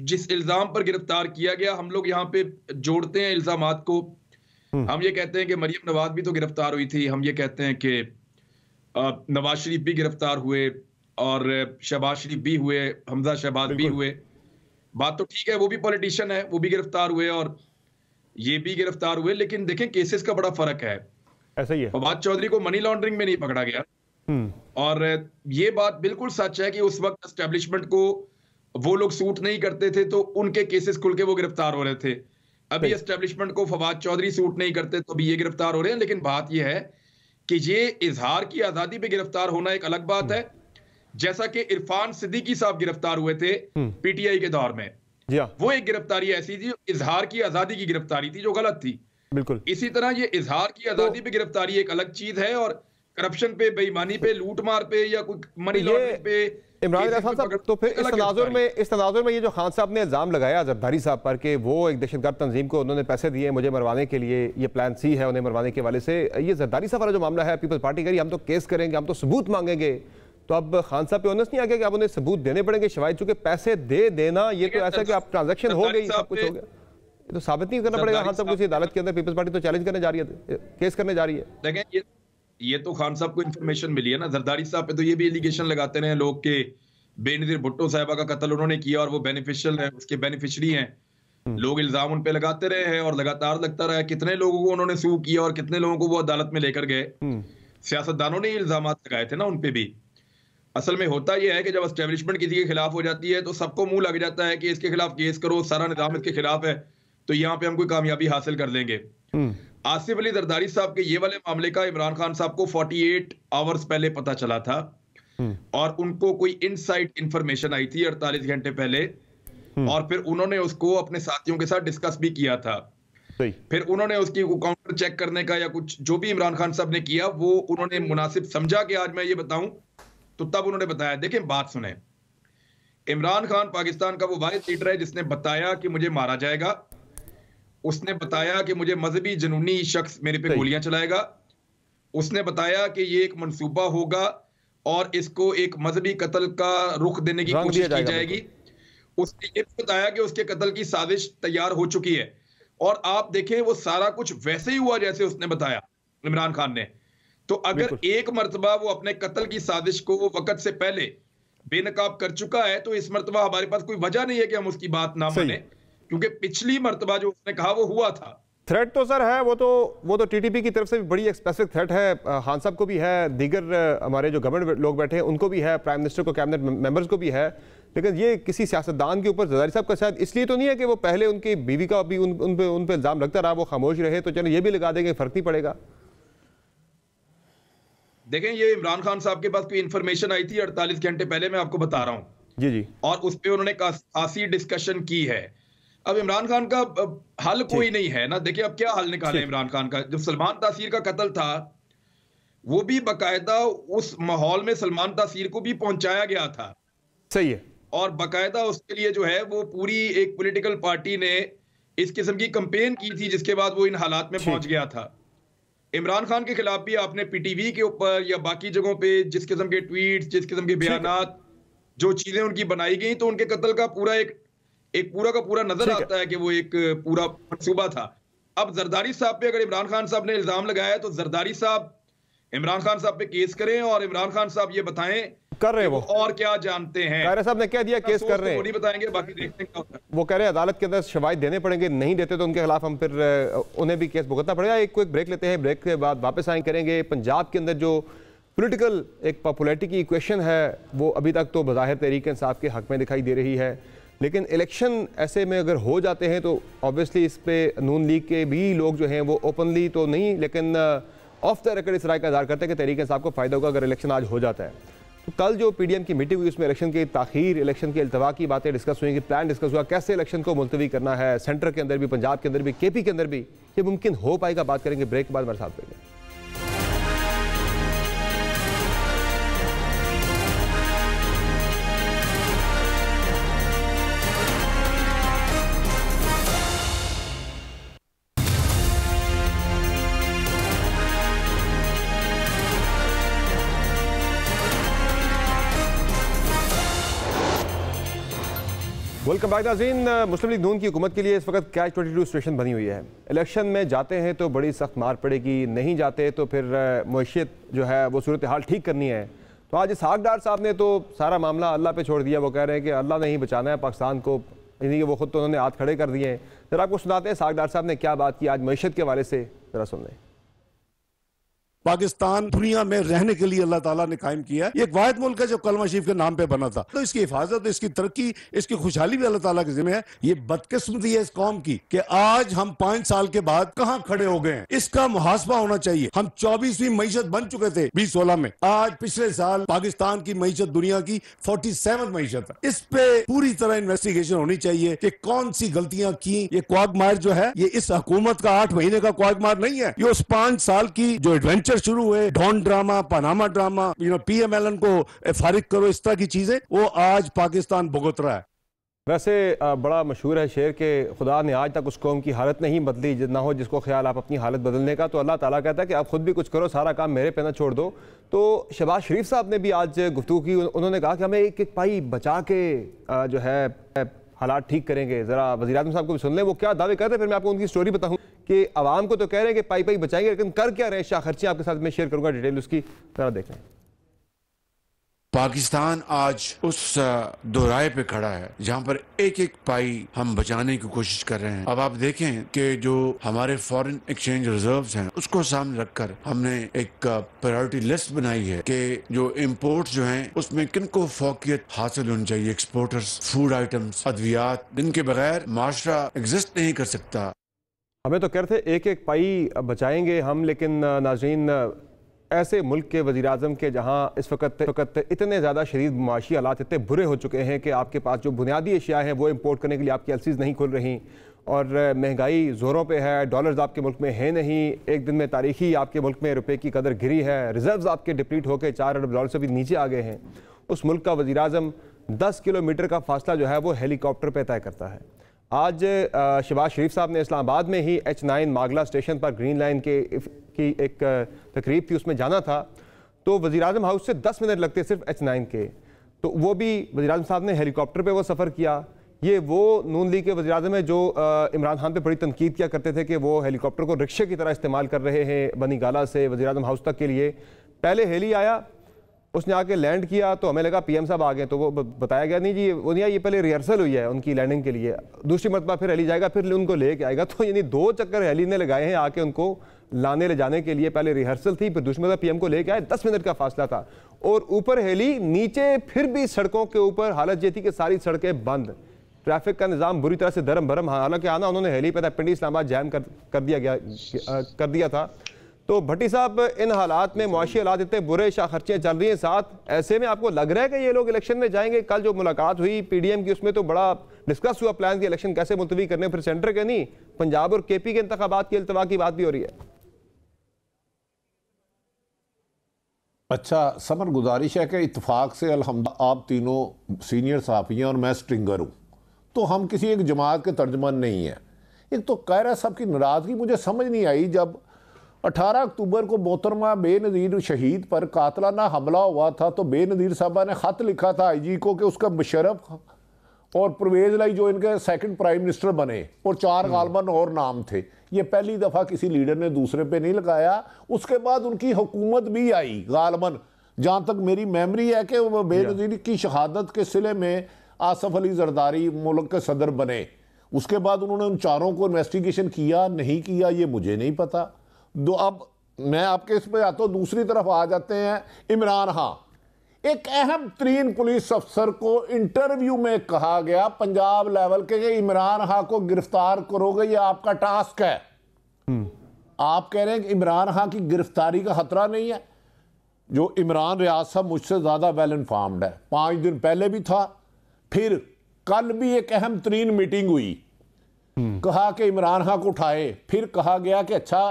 जिस इल्जाम पर गिरफ्तार किया गया, हम लोग यहाँ पे जोड़ते हैं इल्जामात को। हम ये कहते हैं कि मरियम नवाज भी तो गिरफ्तार हुई थी, हम ये कहते हैं कि नवाज शरीफ भी गिरफ्तार हुए, और शहबाज शरीफ भी हुए, हमजा शहबाज भी हुए। बात तो ठीक है, वो भी पॉलिटिशियन है, वो भी गिरफ्तार हुए और ये भी गिरफ्तार हुए, लेकिन देखें केसेस का बड़ा फर्क है। ऐसा ही है, फवाद चौधरी को मनी लॉन्ड्रिंग में नहीं पकड़ा गया, और ये बात बिल्कुल सच है कि उस वक्त एस्टेब्लिशमेंट को वो लोग सूट नहीं करते थे, तो उनके केसेस खुल के वो गिरफ्तार हो रहे थे। अभी एस्टेब्लिशमेंट को फवाद चौधरी सूट नहीं करते तो अभी ये गिरफ्तार हो रहे हैं। लेकिन बात ये है कि ये इजहार की आजादी पे गिरफ्तार होना एक अलग बात है, जैसा कि इरफान सिद्दीकी साहब गिरफ्तार हुए थे पीटीआई के दौर में, वो एक गिरफ्तारी ऐसी थी इजहार की आजादी की गिरफ्तारी थी जो गलत थी। बिल्कुल इसी तरह ये इजहार की आजादी पे गिरफ्तारी एक अलग चीज है, और करप्शन पे, बेईमानी पे, लूट मार पे या कोई मनी लॉन्ड्रिंग पे इमरान खान साहब, तो फिर इस तनाजुर में ये जो खान साहब ने इल्जाम लगाया जरदारी साहब पर कि वो एक दहशतगर्द तंजीम को उन्होंने पैसे दिए मुझे मरवाने के लिए, ये प्लान सी है उन्हें मरवाने के वाले से, ये जरदारी साहब वाला जो मामला है पीपल्स पार्टी करी हम तो केस करेंगे, हम तो सबूत मांगेंगे, तो अब खान साहब पे ऑनर्स नहीं आ गया कि आप उन्हें सबूत देने पड़ेंगे, शवाहिद चूंकि पैसे दे देना ये तो ऐसा कि आप ट्रांजैक्शन हो गई, सब कुछ हो गया, तो साबित नहीं करना पड़ेगा खान साहब को किसी अदालत के अंदर। पीपल्स पार्टी तो चैलेंज करने जा रही है, केस करने जा रही है। देखें ये तो खान साहब को इंफॉर्मेशन मिली है ना, जरदारी साहब पे तो ये भी एलिगेशन लगाते रहे लोग के बेनजीर भुट्टो साहिबा का कत्ल उन्होंने किया और वो बेनिफिशियल है, उसके बेनिफिशरी हैं, लोग इल्जाम उन पे लगाते रहे हैं और लगातार लगता रहा है। कितने लोगों को उन्होंने सू किया और कितने लोगों को वो अदालत में लेकर गए, सियासतदानों ने इल्जाम लगाए थे ना उन पे भी। असल में होता यह है कि जब एस्टेब्लिशमेंट किसी के खिलाफ हो जाती है तो सबको मुंह लग जाता है कि इसके खिलाफ केस करो, सारा निजाम इसके खिलाफ है, तो यहाँ पे हम कोई कामयाबी हासिल कर लेंगे। आसिफ अली जरदारी साहब के ये वाले मामले का इमरान खान साहब को 48 आवर्स पहले पता चला था और उनको कोई इनसाइड इंफॉर्मेशन आई थी 48 घंटे पहले, और फिर उन्होंने उसको अपने साथियों के साथ डिस्कस भी किया था। फिर उन्होंने उसकी काउंटर चेक करने का या कुछ जो भी इमरान खान साहब ने किया वो उन्होंने मुनासिब समझा कि आज मैं ये बताऊं, तो तब उन्होंने बताया। देखें बात सुने, इमरान खान पाकिस्तान का वो वाहिद लीडर है जिसने बताया कि मुझे मारा जाएगा, उसने बताया कि मुझे मजहबी जनूनी शख्स मेरे पे गोलियां चलाएगा, उसने बताया कि ये एक मंसूबा होगा और इसको एक मजहबी कत्ल का रुख देने की कोशिश की जाएगी। उसने ये बताया कि उसके कत्ल की साजिश तैयार हो चुकी है, और आप देखें वो सारा कुछ वैसे ही हुआ जैसे उसने बताया इमरान खान ने। तो अगर एक मर्तबा वो अपने कत्ल की साजिश को वक्त से पहले बेनकाब कर चुका है तो इस मर्तबा हमारे पास कोई वजह नहीं है कि हम उसकी बात ना माने, क्योंकि पिछली मर्तबा जो उसने कहा वो हुआ था। थ्रेट तो सर है, वो तो टीटीपी की तरफ से भी बड़ी एक स्पेसिफिक थ्रेट है, खान साहब को भी है, दीगर हमारे जो गवर्नमेंट लोग बैठे हैं उनको भी है, प्राइम मिनिस्टर को, कैबिनेट मेंबर्स को भी है, लेकिन ये किसी सियासतदान के ऊपर जरदारी साहब का शायद इसलिए तो नहीं है कि वो पहले उनकी बीवी का भी उन पे इल्जाम लगता रहा, वो खामोश रहे, तो चलो ये भी लगा देंगे, फर्क नहीं पड़ेगा। देखें ये इमरान खान साहब के पास कोई इंफॉर्मेशन आई थी 48 घंटे पहले, मैं आपको बता रहा हूं जी, और उस पर उन्होंने खासी डिस्कशन की है। अब इमरान खान का हल कोई नहीं है ना। देखिए अब क्या हल निकाले इमरान खान का। जब सलमान तासीर का कत्ल था वो भी बाकायदा उस माहौल में सलमान तासीर को भी पहुंचाया गया था, सही है, और बाकायदा उसके लिए जो है वो पूरी एक पॉलिटिकल पार्टी ने इस किस्म की कैंपेन की थी, जिसके बाद वो इन हालात में पहुंच गया था। इमरान खान के खिलाफ भी आपने पीटीवी के ऊपर या बाकी जगहों पे जिस किस्म के ट्वीट्स, जिस किस्म के बयानात, जो चीजें उनकी बनाई गई, तो उनके कत्ल का पूरा एक पूरा का पूरा नजर आता है कि वो एक पूरा मंसूबा था। अब जरदारी साहब पे अगर इमरान खान साहब ने इल्जाम लगाया है तो जरदारी साहब इमरान खान साहब पे केस करें और इमरान खान साहब ये बताएं कर रहे वो और क्या जानते हैं। कायरा साहब ने कह दिया केस कर रहे हैं, नहीं बताएंगे, बाकी देखते हैं क्या होता है। वो कह रहे हैं अदालत के अंदर शवाहिद देने पड़ेंगे, नहीं देते तो उनके खिलाफ हम फिर उन्हें भी केस भुगतना पड़ेगा। एक क्विक ब्रेक लेते हैं, ब्रेक के बाद वापस आए करेंगे। पंजाब के अंदर जो पॉलिटिकल एक पॉपुलैरिटी की इक्वेशन है वो अभी तक तो बज़ाहिर तहरीक इंसाफ के हक में दिखाई दे रही है, लेकिन इलेक्शन ऐसे में अगर हो जाते हैं तो ऑब्वियसली इस पे नून लीग के भी लोग जो हैं वो ओपनली तो नहीं लेकिन ऑफ द रिकॉर्ड इस राय का इज़हार करते हैं कि तहरीक इंसाफ को फ़ायदा होगा अगर इलेक्शन आज हो जाता है। तो कल जो पीडीएम की मीटिंग हुई उसमें इलेक्शन की ताख़ीर, इलेक्शन के अल्तवा की बातें डिस्कस हुई, कि प्लान डिस्कस हुआ कैसे इलेक्शन को मुलतवी करना है, सेंटर के अंदर भी, पंजाब के अंदर भी, केपी के अंदर भी ये मुमकिन हो पाएगा। बात करेंगे ब्रेक के बाद, हमारे साथ रहेंगे। वेलकम बैक नाज़रीन। मुस्लिम लीग नून की हुकूमत के लिए इस वक्त कैच 22 सिचुएशन बनी हुई है। इलेक्शन में जाते हैं तो बड़ी सख्त मार पड़ेगी, नहीं जाते तो फिर मईशत जो है वो सूरत हाल ठीक करनी है। तो आज इसहाक डार साहब ने तो सारा मामला अल्लाह पे छोड़ दिया। वो कह रहे हैं कि अल्लाह ने ही बचाना है पाकिस्तान को, यानी कि वो खुद तो उन्होंने हाथ खड़े कर दिए हैं। जरा आपको सुनाते हैं इसहाक डार साहब ने क्या बात की आज मईशत के हवाले से, ज़रा सुन लें। पाकिस्तान दुनिया में रहने के लिए अल्लाह ताला ने कायम किया। ये एक वाहिद मुल्क है जो कलमा शरीफ के नाम पे बना था। तो इसकी हिफाजत, इसकी तरक्की, इसकी खुशहाली भी अल्लाह ताला के जिम्मे है। ये बदकिस्मती है इस कौम की कि आज हम 5 साल के बाद कहां खड़े हो गए हैं। इसका मुहासबा होना चाहिए। हम 24वीं मईशत बन चुके थे 2016 में। आज पिछले साल पाकिस्तान की मईशत दुनिया की 47th मईशत है। इस पे पूरी तरह इन्वेस्टिगेशन होनी चाहिए कि कौन सी गलतियां की। ये क्वागमायर जो है, ये इस हुकूमत का 8 महीने का क्वागमायर नहीं है। ये उस 5 साल की जो एडवेंचर शुरू हुए, Dawn drama, Panama drama, PMLN को फारिग करो, इस तरह की चीजें, वो आज पाकिस्तान भुगत रहा है। वैसे बड़ा मशहूर है शेर के खुदा ने आज तक उस कौम की हालत नहीं बदली ना हो जिसको ख्याल आप अपनी हालत बदलने का। तो अल्लाह ताला कहता है कि आप खुद भी कुछ करो, सारा काम मेरे पे ना छोड़ दो। तो शहबाज शरीफ साहब ने भी आज गुफ्तगू की। उन्होंने कहा कि हमें एक एक पाई बचा के जो है हालात ठीक करेंगे। ज़रा वज़ीर आज़म साहब को भी सुन लें वो क्या दावे करते हैं, फिर मैं आपको उनकी स्टोरी बताऊँ कि आवाम को तो कह रहे हैं कि पाई पाई बचाएंगे, लेकिन कर क्या रहे हैं। शाह खर्ची आपके साथ मैं शेयर करूँगा डिटेल उसकी, ज़रा देख लें। पाकिस्तान आज उस दोराहे पे खड़ा है जहाँ पर एक एक पाई हम बचाने की कोशिश कर रहे हैं। अब आप देखें कि जो हमारे फॉरेन एक्सचेंज रिजर्व्स हैं उसको सामने रखकर हमने एक प्रायोरिटी लिस्ट बनाई है कि जो इम्पोर्ट जो हैं उसमें किनको फौकियत हासिल होनी चाहिए। एक्सपोर्टर्स, फूड आइटम्स, अद्वियात, जिनके बगैर माशरा एग्जिस्ट नहीं कर सकता। हमें तो कहते थे एक एक पाई बचाएंगे हम, लेकिन नाज़रीन ऐसे मुल्क के वज़ीर आज़म के जहाँ इस वक्त इतने ज़्यादा शदीद माशी हालात इतने बुरे हो चुके हैं कि आपके पास जो बुनियादी अशिया हैं वो इम्पोर्ट करने के लिए आपकी एलसीज़ नहीं खुल रही, और महंगाई ज़ोरों पे है, डॉलर्स आपके मुल्क में है नहीं। एक दिन में तारीखी आपके मुल्क में रुपए की कदर गिरी है, रिजर्व्स आपके डिप्लीट होकर 4 अरब डॉलर से भी नीचे आ गए हैं। उस मुल्क का वज़ीर आज़म 10 किलोमीटर का फासला जो है वो हेलीकॉप्टर पर तय करता है। आज शहबाज शरीफ साहब ने इस्लामाबाद में ही H9 मागला स्टेशन पर ग्रीन लाइन की एक तकरीब थी, उसमें जाना था। तो वज़ीर आज़म हाउस से 10 मिनट लगते सिर्फ H9 के, तो वो भी वज़ीर आज़म साहब ने हेलीकॉप्टर पे वो सफ़र किया। ये वो नून लीग के वज़ीर आज़म है जो इमरान खान पे बड़ी तनकीद किया करते थे कि वो हेलीकॉप्टर को रिक्शे की तरह इस्तेमाल कर रहे हैं बनी गाला से वज़ीर आज़म हाउस तक के लिए। पहले हेली आया, उसने आके लैंड किया तो हमें लगा PM साहब आ गए, तो वो बताया गया नहीं जी वो नहीं आया, ये पहले रिहर्सल हुई है उनकी लैंडिंग के लिए। दूसरी मरतबा फिर हेली जाएगा, फिर उनको लेके आएगा। तो यानी 2 चक्कर हेली ने लगाए हैं आके उनको लाने ले जाने के लिए। पहले रिहर्सल थी, फिर दूसरी मरतबा PM को लेके आए, 10 मिनट का फासला था। और ऊपर हेली, नीचे फिर भी सड़कों के ऊपर हालत ये थी कि सारी सड़कें बंद, ट्रैफिक का निज़ाम बुरी तरह से दरम भरम। हालांकि आना उन्होंने हेली पे था, पिंडी इस्लामाबाद जैम कर दिया था। तो भट्टी साहब, इन हालात में मुआशी हालात इतने बुरे, शाह खर्चियाँ चल रही हैं साथ, ऐसे में आपको लग रहा है कि ये लोग इलेक्शन में जाएंगे? कल जो मुलाकात हुई PDM की उसमें तो बड़ा डिस्कस हुआ प्लान की इलेक्शन कैसे मुलतवी करने, फिर सेंटर के नहीं पंजाब और KP के इंतखाबात की इल्तवा की बात भी हो रही है। अच्छा समर, गुजारिश है कि इत्तेफाक से अल्हम्दुलिल्लाह आप तीनों सीनियर सहाफ़ी हैं और मैं स्ट्रिंगर हूँ, तो हम किसी एक जमात के तर्जमान नहीं हैं। एक तो कायरा साहब की नाराज़गी मुझे समझ नहीं आई जब 18 अक्टूबर को मोहतरमा बेनज़ीर शहीद पर कातलाना हमला हुआ था, तो बेनज़ीर साहबा ने ख़त लिखा था IG को कि उसका मुशर्रफ और परवेज़ लाई जो इनके सेकंड प्राइम मिनिस्टर बने, और 4 गालबन और नाम थे। ये पहली दफ़ा किसी लीडर ने दूसरे पे नहीं लगाया। उसके बाद उनकी हुकूमत भी आई गालबन, जहाँ तक मेरी मेमोरी है कि वो बेनज़ीर की शहादत के सिले में आसफ अली जरदारी मुल्क के सदर बने। उसके बाद उन्होंने उन चारों को इन्वेस्टिगेशन किया नहीं किया ये मुझे नहीं पता। अब मैं आपके इस पे आता हूँ, दूसरी तरफ आ जाते हैं इमरान खान। एक अहम तरीन पुलिस अफसर को इंटरव्यू में कहा गया पंजाब लेवल के कि इमरान खान को गिरफ्तार करोगे, ये आपका टास्क है। आप कह रहे हैं कि इमरान खान की गिरफ्तारी का खतरा नहीं है। जो इमरान रियाज साहब मुझसे ज़्यादा वेल इन्फॉर्म्ड है, 5 दिन पहले भी था, फिर कल भी एक अहम तरीन मीटिंग हुई, कहा कि इमरान खान को उठाए। फिर कहा गया कि अच्छा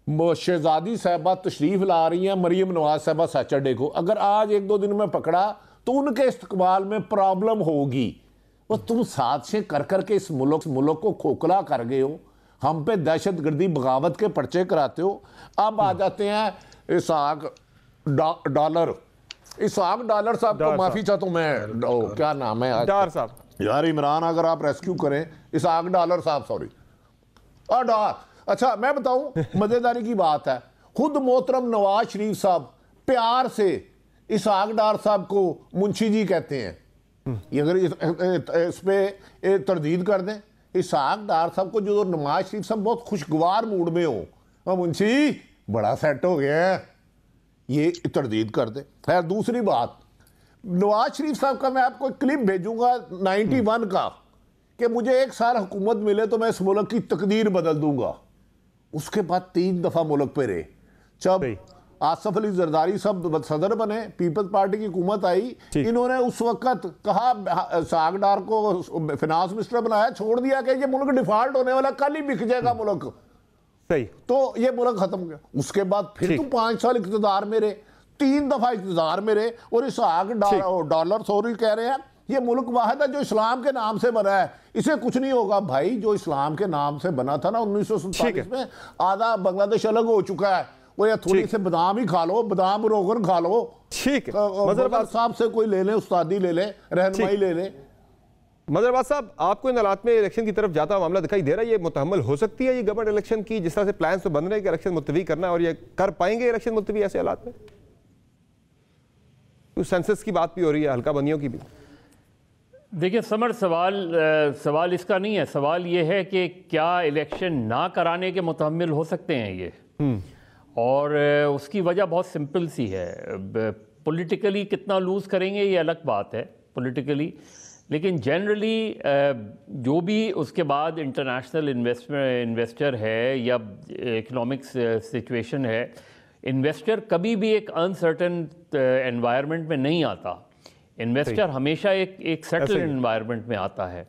शहजादी साहबा तशरीफ ला रही हैं, मरीम नवाज साहबा सैटरडे को, अगर आज 1-2 दिन में पकड़ा तो उनके इस्तकबाल में प्रॉब्लम होगी। वो तुम साजिशें कर करके इस मुल्क को खोखला कर गए हो, हम पे दहशत गर्दी बगावत के पर्चे कराते हो। अब आ जाते हैं इसहाक डॉलर साहब को माफी चाहता हूँ मैं, क्या नाम है डार साहब, यार इमरान अगर आप रेस्क्यू करें इसहाक डॉलर साहब, सॉरी डार। अच्छा मैं बताऊं, मजेदारी की बात है, खुद मोहतरम नवाज शरीफ साहब प्यार से इसहाक डार साहब को मुंशी जी कहते हैं। ये अगर इस पे तरदीद कर दें, इसहाक डार साहब को जो नवाज शरीफ साहब बहुत खुशगवार मूड में हो, मुंशी बड़ा सेट हो गया है, ये तरदीद कर दे। खैर दूसरी बात, नवाज शरीफ साहब का मैं आपको एक क्लिप भेजूंगा 91 का, कि मुझे 1 साल हुकूमत मिले तो मैं इस मुल्क की तकदीर बदल दूंगा। उसके बाद 3 दफा मुल्क पे रहे। जब आसफ अली जरदारी साहब सदर बने, पीपल्स पार्टी की हुकूमत आई, इन्होंने उस वक्त कहा साग डार को फिनांस मिनिस्टर बनाया, छोड़ दिया कि ये मुल्क डिफॉल्ट होने वाला, कल ही बिक जाएगा मुल्क, सही, तो ये मुल्क खत्म हो गया। उसके बाद फिर तुम 5 साल इक़्तिदार में रहे, 3 दफा इक़्तिदार में रहे, और इस आग डॉलर सॉरी कह रहे हैं ये मुल्क वाहिद है जो इस्लाम के नाम से बना है, इसे कुछ नहीं होगा। भाई जो इस्लाम के नाम से बना था ना 1947 में, आधा बांग्लादेश अलग हो चुका है, वो या थोड़ी से बादाम ही खा लो, बादाम रोगन खा लो, ठीक है। मजहर साहब से कोई ले ले, उस्तादी ले ले, रहनुमाई ले ले। मजहर साहब, आपको इन हालात में इलेक्शन की तरफ जाता मामला दिखाई दे रहा है, ये मुतहम्मल हो सकती है ये गवर्नमेंट इलेक्शन की, जिस तरह से प्लान तो बन रहे हैं कि इलेक्शन मुलतवी करना, और ये कर पाएंगे इलेक्शन मुलतवी ऐसे हालात में? कुछ सेंसस की बात भी हो रही है, हल्का बंदियों की भी। देखिए समर, सवाल इसका नहीं है, सवाल ये है कि क्या इलेक्शन ना कराने के मुतहम्मिल हो सकते हैं ये, और उसकी वजह बहुत सिंपल सी है। पॉलिटिकली कितना लूज़ करेंगे ये अलग बात है पॉलिटिकली, लेकिन जनरली जो भी उसके बाद इंटरनेशनल इन्वेस्टर है या इकोनॉमिक्स सिचुएशन है, इन्वेस्टर कभी भी एक अनसर्टन एनवायरनमेंट में नहीं आता। इन्वेस्टर हमेशा एक सेटल एनवायरनमेंट में आता है।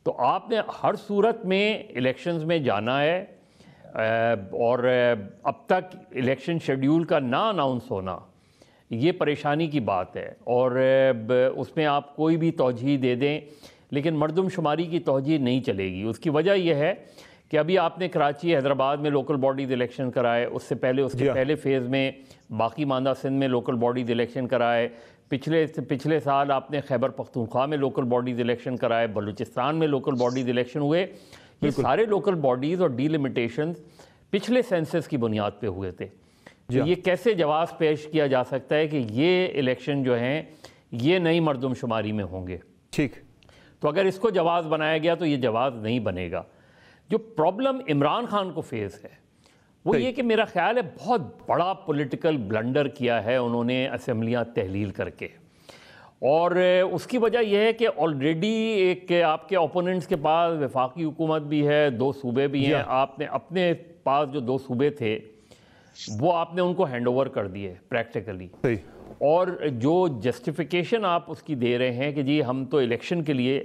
तो आपने हर सूरत में इलेक्शंस में जाना है, और अब तक इलेक्शन शेड्यूल का ना अनाउंस होना ये परेशानी की बात है, और उसमें आप कोई भी तौजीह दे दें, लेकिन मरदमशुमारी की तौजीह नहीं चलेगी। उसकी वजह यह है कि अभी आपने कराची, हैदराबाद में लोकल बॉडीज़ इलेक्शन कराए, उससे पहले उसके पहले फेज़ में बाकी मानदा सिंध में लोकल बॉडीज़ इलेक्शन कराए, पिछले साल आपने खैबर पख्तूनख्वा में लोकल बॉडीज़ इलेक्शन कराए, बलूचिस्तान में लोकल बॉडीज़ इलेक्शन हुए। ये सारे लोकल बॉडीज़ और डीलिमिटेशंस पिछले सेंसस की बुनियाद पे हुए थे। तो ये कैसे जवाब पेश किया जा सकता है कि ये इलेक्शन जो हैं ये नई मरदमशुमारी में होंगे? ठीक, तो अगर इसको जवाब बनाया गया तो ये जवाब नहीं बनेगा। जो प्रॉब्लम इमरान खान को फेस है वो ये कि मेरा ख्याल है बहुत बड़ा पॉलिटिकल ब्लंडर किया है उन्होंने असेंबलियां तहलील करके, और उसकी वजह यह है कि ऑलरेडी एक आपके ओपोनेंट्स के पास वफाकी हुकूमत भी है, 2 सूबे भी हैं, आपने अपने पास जो 2 सूबे थे वो आपने उनको हैंड ओवर कर दिए प्रैक्टिकली, और जो जस्टिफिकेशन आप उसकी दे रहे हैं कि जी हम तो इलेक्शन के लिए,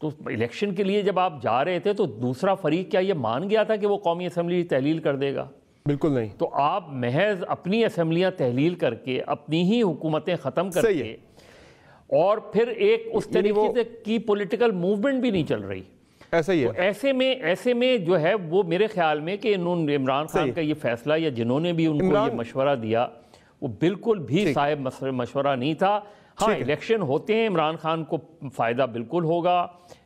तो इलेक्शन के लिए जब आप जा रहे थे तो दूसरा फरीक क्या ये मान गया था कि वो कौमी असम्बली तहलील कर देगा? बिल्कुल नहीं। तो आप महज अपनी असम्बलियाँ तहलील करके अपनी ही हुकूमतें ख़त्म करके, और फिर एक उस तरीके से की पॉलिटिकल मूवमेंट भी नहीं चल रही। ऐसा ही है। तो ऐसे में जो है वो मेरे ख्याल में कि इमरान खान का ये फैसला या जिन्होंने भी उनको ये मशवरा दिया वो बिल्कुल भी साहिब मशवरा नहीं था। हाँ, इलेक्शन होते हैं, इमरान खान को फ़ायदा बिल्कुल होगा,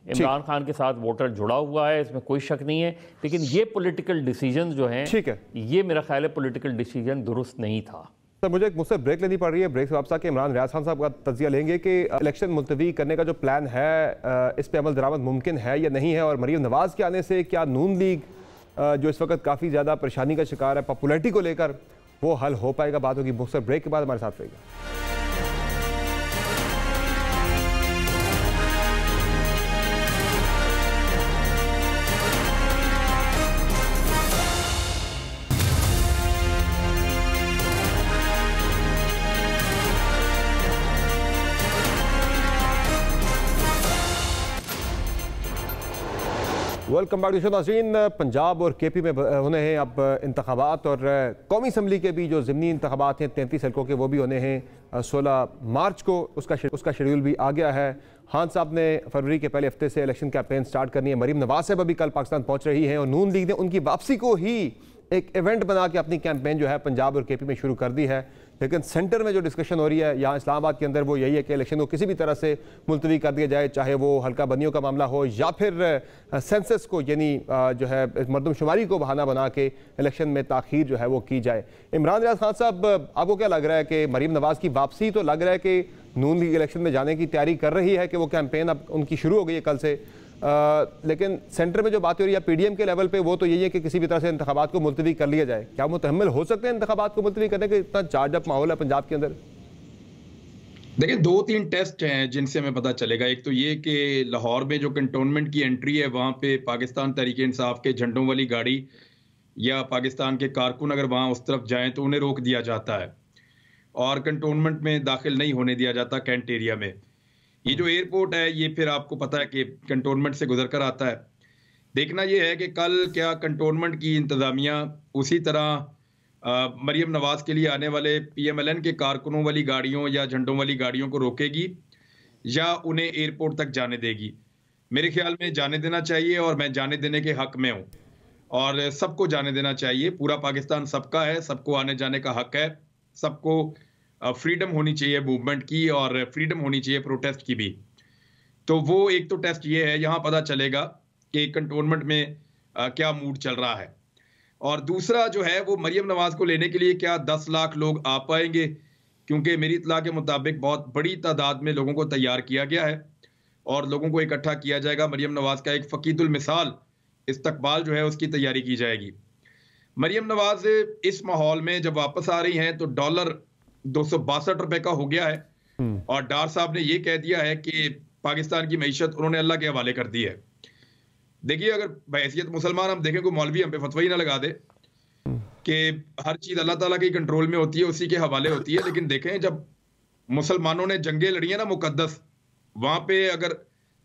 इमरान खान के साथ वोटर जुड़ा हुआ है, इसमें कोई शक नहीं है, लेकिन ये पॉलिटिकल डिसीजन जो हैं, ये मेरा ख्याल है पॉलिटिकल डिसीजन दुरुस्त नहीं था। सर मुझे एक मुझसे ब्रेक लेनी पड़ रही है, ब्रेक से वापस आके इमरान रियाज खान साहब का तजिया लेंगे कि इलेक्शन मुलतवी करने का जो प्लान है इस पर अमल दरामद मुमकिन है या नहीं है, और मरीम नवाज़ के आने से क्या नून लीग जो इस वक्त काफ़ी ज़्यादा परेशानी का शिकार है पॉपुलैरिटी को लेकर, वो हल हो पाएगा? बात होगी मुझसे ब्रेक के बाद, हमारे साथ रहेगा। वेलकम बैक टू नाज़रीन। पंजाब और केपी में होने हैं अब इंतखाबात, और कौमी असम्बली के भी जो ज़िमनी इंतखाबात हैं 33 हल्कों के, वो भी होने हैं 16 मार्च को। उसका शेड्यूल भी आ गया है। खान साहब ने फरवरी के पहले हफ्ते से इलेक्शन कैंपेन स्टार्ट करनी है। मरीम नवाज साहब अभी कल पाकिस्तान पहुँच रही हैं, और नून लीग ने उनकी वापसी को ही एक इवेंट बना के अपनी कैंपेन जो है पंजाब और केपी में शुरू कर दी है। लेकिन सेंटर में जो डिस्कशन हो रही है यहाँ इस्लामाबाद के अंदर वो यही है कि इलेक्शन को किसी भी तरह से मुलतवी कर दिया जाए, चाहे वो हल्का बंदियों का मामला हो या फिर सेंसस को, यानी जो है मरदमशुमारी को बहाना बना के इलेक्शन में ताख़ीर जो है वो की जाए। इमरान रियाज खान साहब, आपको क्या लग रहा है कि मरीम नवाज़ की वापसी, तो लग रहा है कि नून लीग इलेक्शन में जाने की तैयारी कर रही है कि वो कैंपेन अब उनकी शुरू हो गई है कल से, लेकिन सेंटर में जो बात हो रही है पीडीएम के लेवल पे वो तो यही है कि किसी भी तरह से इंतखाबात को मुलतवी कर लिया जाए। क्या मुतहम्मिल हो सकते हैं इंतखाबात को मुलतवी करने के? इतना चार्ज अप माहौल है पंजाब के अंदर। देखिए 2-3 टेस्ट हैं जिनसे हमें पता चलेगा। एक तो ये कि लाहौर में जो कंटोनमेंट की एंट्री है वहां पे पाकिस्तान तहरीक इंसाफ के झंडों वाली गाड़ी या पाकिस्तान के कारकुन अगर वहां उस तरफ जाएं तो उन्हें रोक दिया जाता है और कंटोनमेंट में दाखिल नहीं होने दिया जाता कैंट एरिया में। ये जो एयरपोर्ट है ये फिर आपको पता है कि कंटोनमेंट से गुजर कर आता है। देखना ये है कि कल क्या कंटोनमेंट की इंतजामिया उसी तरह मरियम नवाज के लिए आने वाले PMLN के कारकुनों वाली गाड़ियों या झंडों वाली गाड़ियों को रोकेगी या उन्हें एयरपोर्ट तक जाने देगी। मेरे ख्याल में जाने देना चाहिए और मैं जाने देने के हक में हूँ और सबको जाने देना चाहिए। पूरा पाकिस्तान सबका है, सबको आने जाने का हक है, सबको फ्रीडम होनी चाहिए मूवमेंट की और फ्रीडम होनी चाहिए प्रोटेस्ट की भी। तो वो एक तो टेस्ट ये है, यहाँ पता चलेगा कि कंटोनमेंट में क्या मूड चल रहा है। और दूसरा जो है वो मरियम नवाज को लेने के लिए क्या 10 लाख लोग आ पाएंगे, क्योंकि मेरी इत्तला के मुताबिक बहुत बड़ी तादाद में लोगों को तैयार किया गया है और लोगों को इकट्ठा किया जाएगा। मरियम नवाज का एक फकीदुल मिसाल इस्तकबाल जो है उसकी तैयारी की जाएगी। मरियम नवाज इस माहौल में जब वापस आ रही हैं तो डॉलर 262 रुपए का हो गया है और डार साहब ने यह कह दिया है कि पाकिस्तान की मईशत उन्होंने अल्लाह के हवाले कर दी है। देखिए अगर बहैसियत मुसलमान हम देखें कोई मौलवी हम पे फतवा ही ना लगा दे कि हर चीज अल्लाह ताला के कंट्रोल में होती है, उसी के हवाले होती है। लेकिन देखें जब मुसलमानों ने जंगें लड़ी है ना मुकद्दस, वहां पे अगर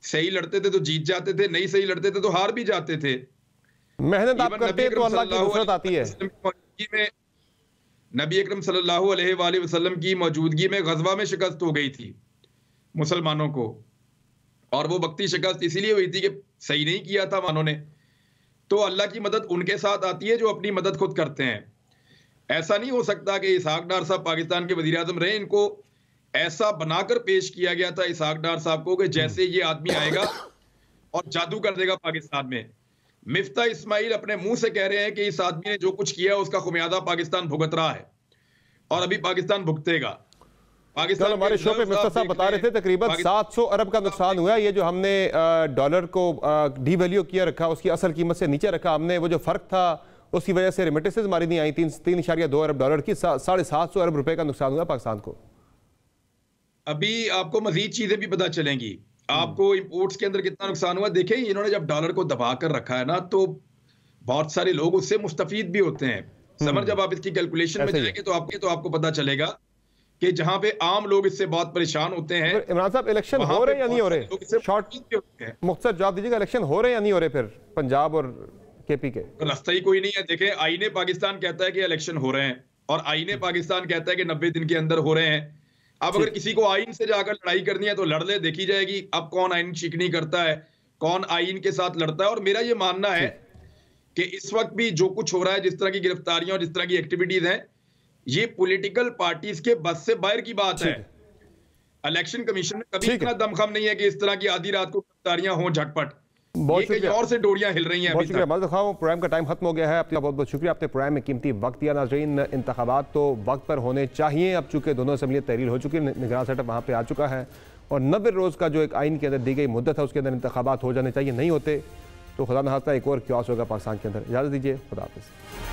सही लड़ते थे तो जीत जाते थे, नहीं सही लड़ते थे तो हार भी जाते थे। मेहनत आप करते तो अल्लाह की नुसरत आती है। नबी अकरम सल्लल्लाहु अलैहि वसल्लम की मौजूदगी में गजवा में शिकस्त हो गई थी मुसलमानों को और वो वक्ती शिकस्त इसीलिए हुई थी कि सही नहीं किया था मानों ने। तो अल्लाह की मदद उनके साथ आती है जो अपनी मदद खुद करते हैं। ऐसा नहीं हो सकता कि इसहाक डार साहब पाकिस्तान के वजीर आजम रहे, इनको ऐसा बनाकर पेश किया गया था इसहाक डार साहब को कि जैसे ये आदमी आएगा और जादू कर देगा पाकिस्तान में। मिफ्ता इस्माइल अपने मुंह से कह रहे हैं कि इस आदमी ने जो कुछ किया उसका खुमियाजा पाकिस्तान भुगत रहा है और अभी पाकिस्तान भुगतेगा। पाकिस्तान हमारे शो पे मिस्टर साहब बता रहे थे तकरीबन 700 अरब का नुकसान हुआ। ये जो हमने डॉलर को डीवैल्यू किया रखा, उसकी असल कीमत से नीचे रखा हमने, वो जो फर्क था उसकी वजह से रेमिटेंसेस हमारी नहीं आई। 3.2 अरब डॉलर की 750 अरब रुपए का नुकसान हुआ पाकिस्तान को। अभी आपको मजीद चीजें भी पता चलेंगी। आपको इंपोर्ट्स के अंदर कितना नुकसान हुआ देखें। इन्होंने जब डॉलर को दबा कर रखा है ना तो बहुत सारे लोग उससे मुस्तफीद भी होते हैं। समझ जब आप इसकी कैलकुलेशन में जाएंगे तो आपको पता चलेगा कि जहां पे आम लोग इससे बहुत परेशान होते हैं। इमरान साहब इलेक्शन हो रहे या नहीं हो रहे? शॉर्ट मुख्तसर जवाब दीजिएगा, इलेक्शन हो रहे या नहीं हो रहे फिर पंजाब और केपी के? रास्ता ही कोई नहीं है। देखें आईने पाकिस्तान कहता है कि इलेक्शन हो रहे हैं और आईने पाकिस्तान कहता है कि 90 दिन के अंदर हो रहे हैं। अब अगर किसी को आइन से जाकर लड़ाई करनी है तो लड़ ले, देखी जाएगी अब कौन आइन शिकनी करता है, कौन आइन के साथ लड़ता है। और मेरा ये मानना है कि इस वक्त भी जो कुछ हो रहा है, जिस तरह की गिरफ्तारियां और जिस तरह की एक्टिविटीज हैं, ये पॉलिटिकल पार्टीज के बस से बाहर की बात है। इलेक्शन कमीशन में कभी इतना दमखम नहीं है कि इस तरह की आधी रात को गिरफ्तारियां हों झटपट। ये और से डोरियां हिल रही हैं। बहुत शुक्रिया प्रोग्राम का टाइम खत्म हो गया है। आपका बहुत बहुत शुक्रिया, आपने प्रोग्राम में कीमती वक्त दिया। नाज़रीन इंतखाबात तो वक्त पर होने चाहिए। अब चूंकि दोनों असम्बलियाँ तहरीर हो चुकी है, निगरान सेटअप वहाँ पे आ चुका है और 90 रोज़ का जो एक आइन के अंदर दी गई मुद्दत है उसके अंदर इंतखाबात हो जाने चाहिए। नहीं होते तो खुदा न खास्ता एक और क्यास होगा पाकिस्तान के अंदर। इजाज़त दीजिए, खुदा हाफ़िज़।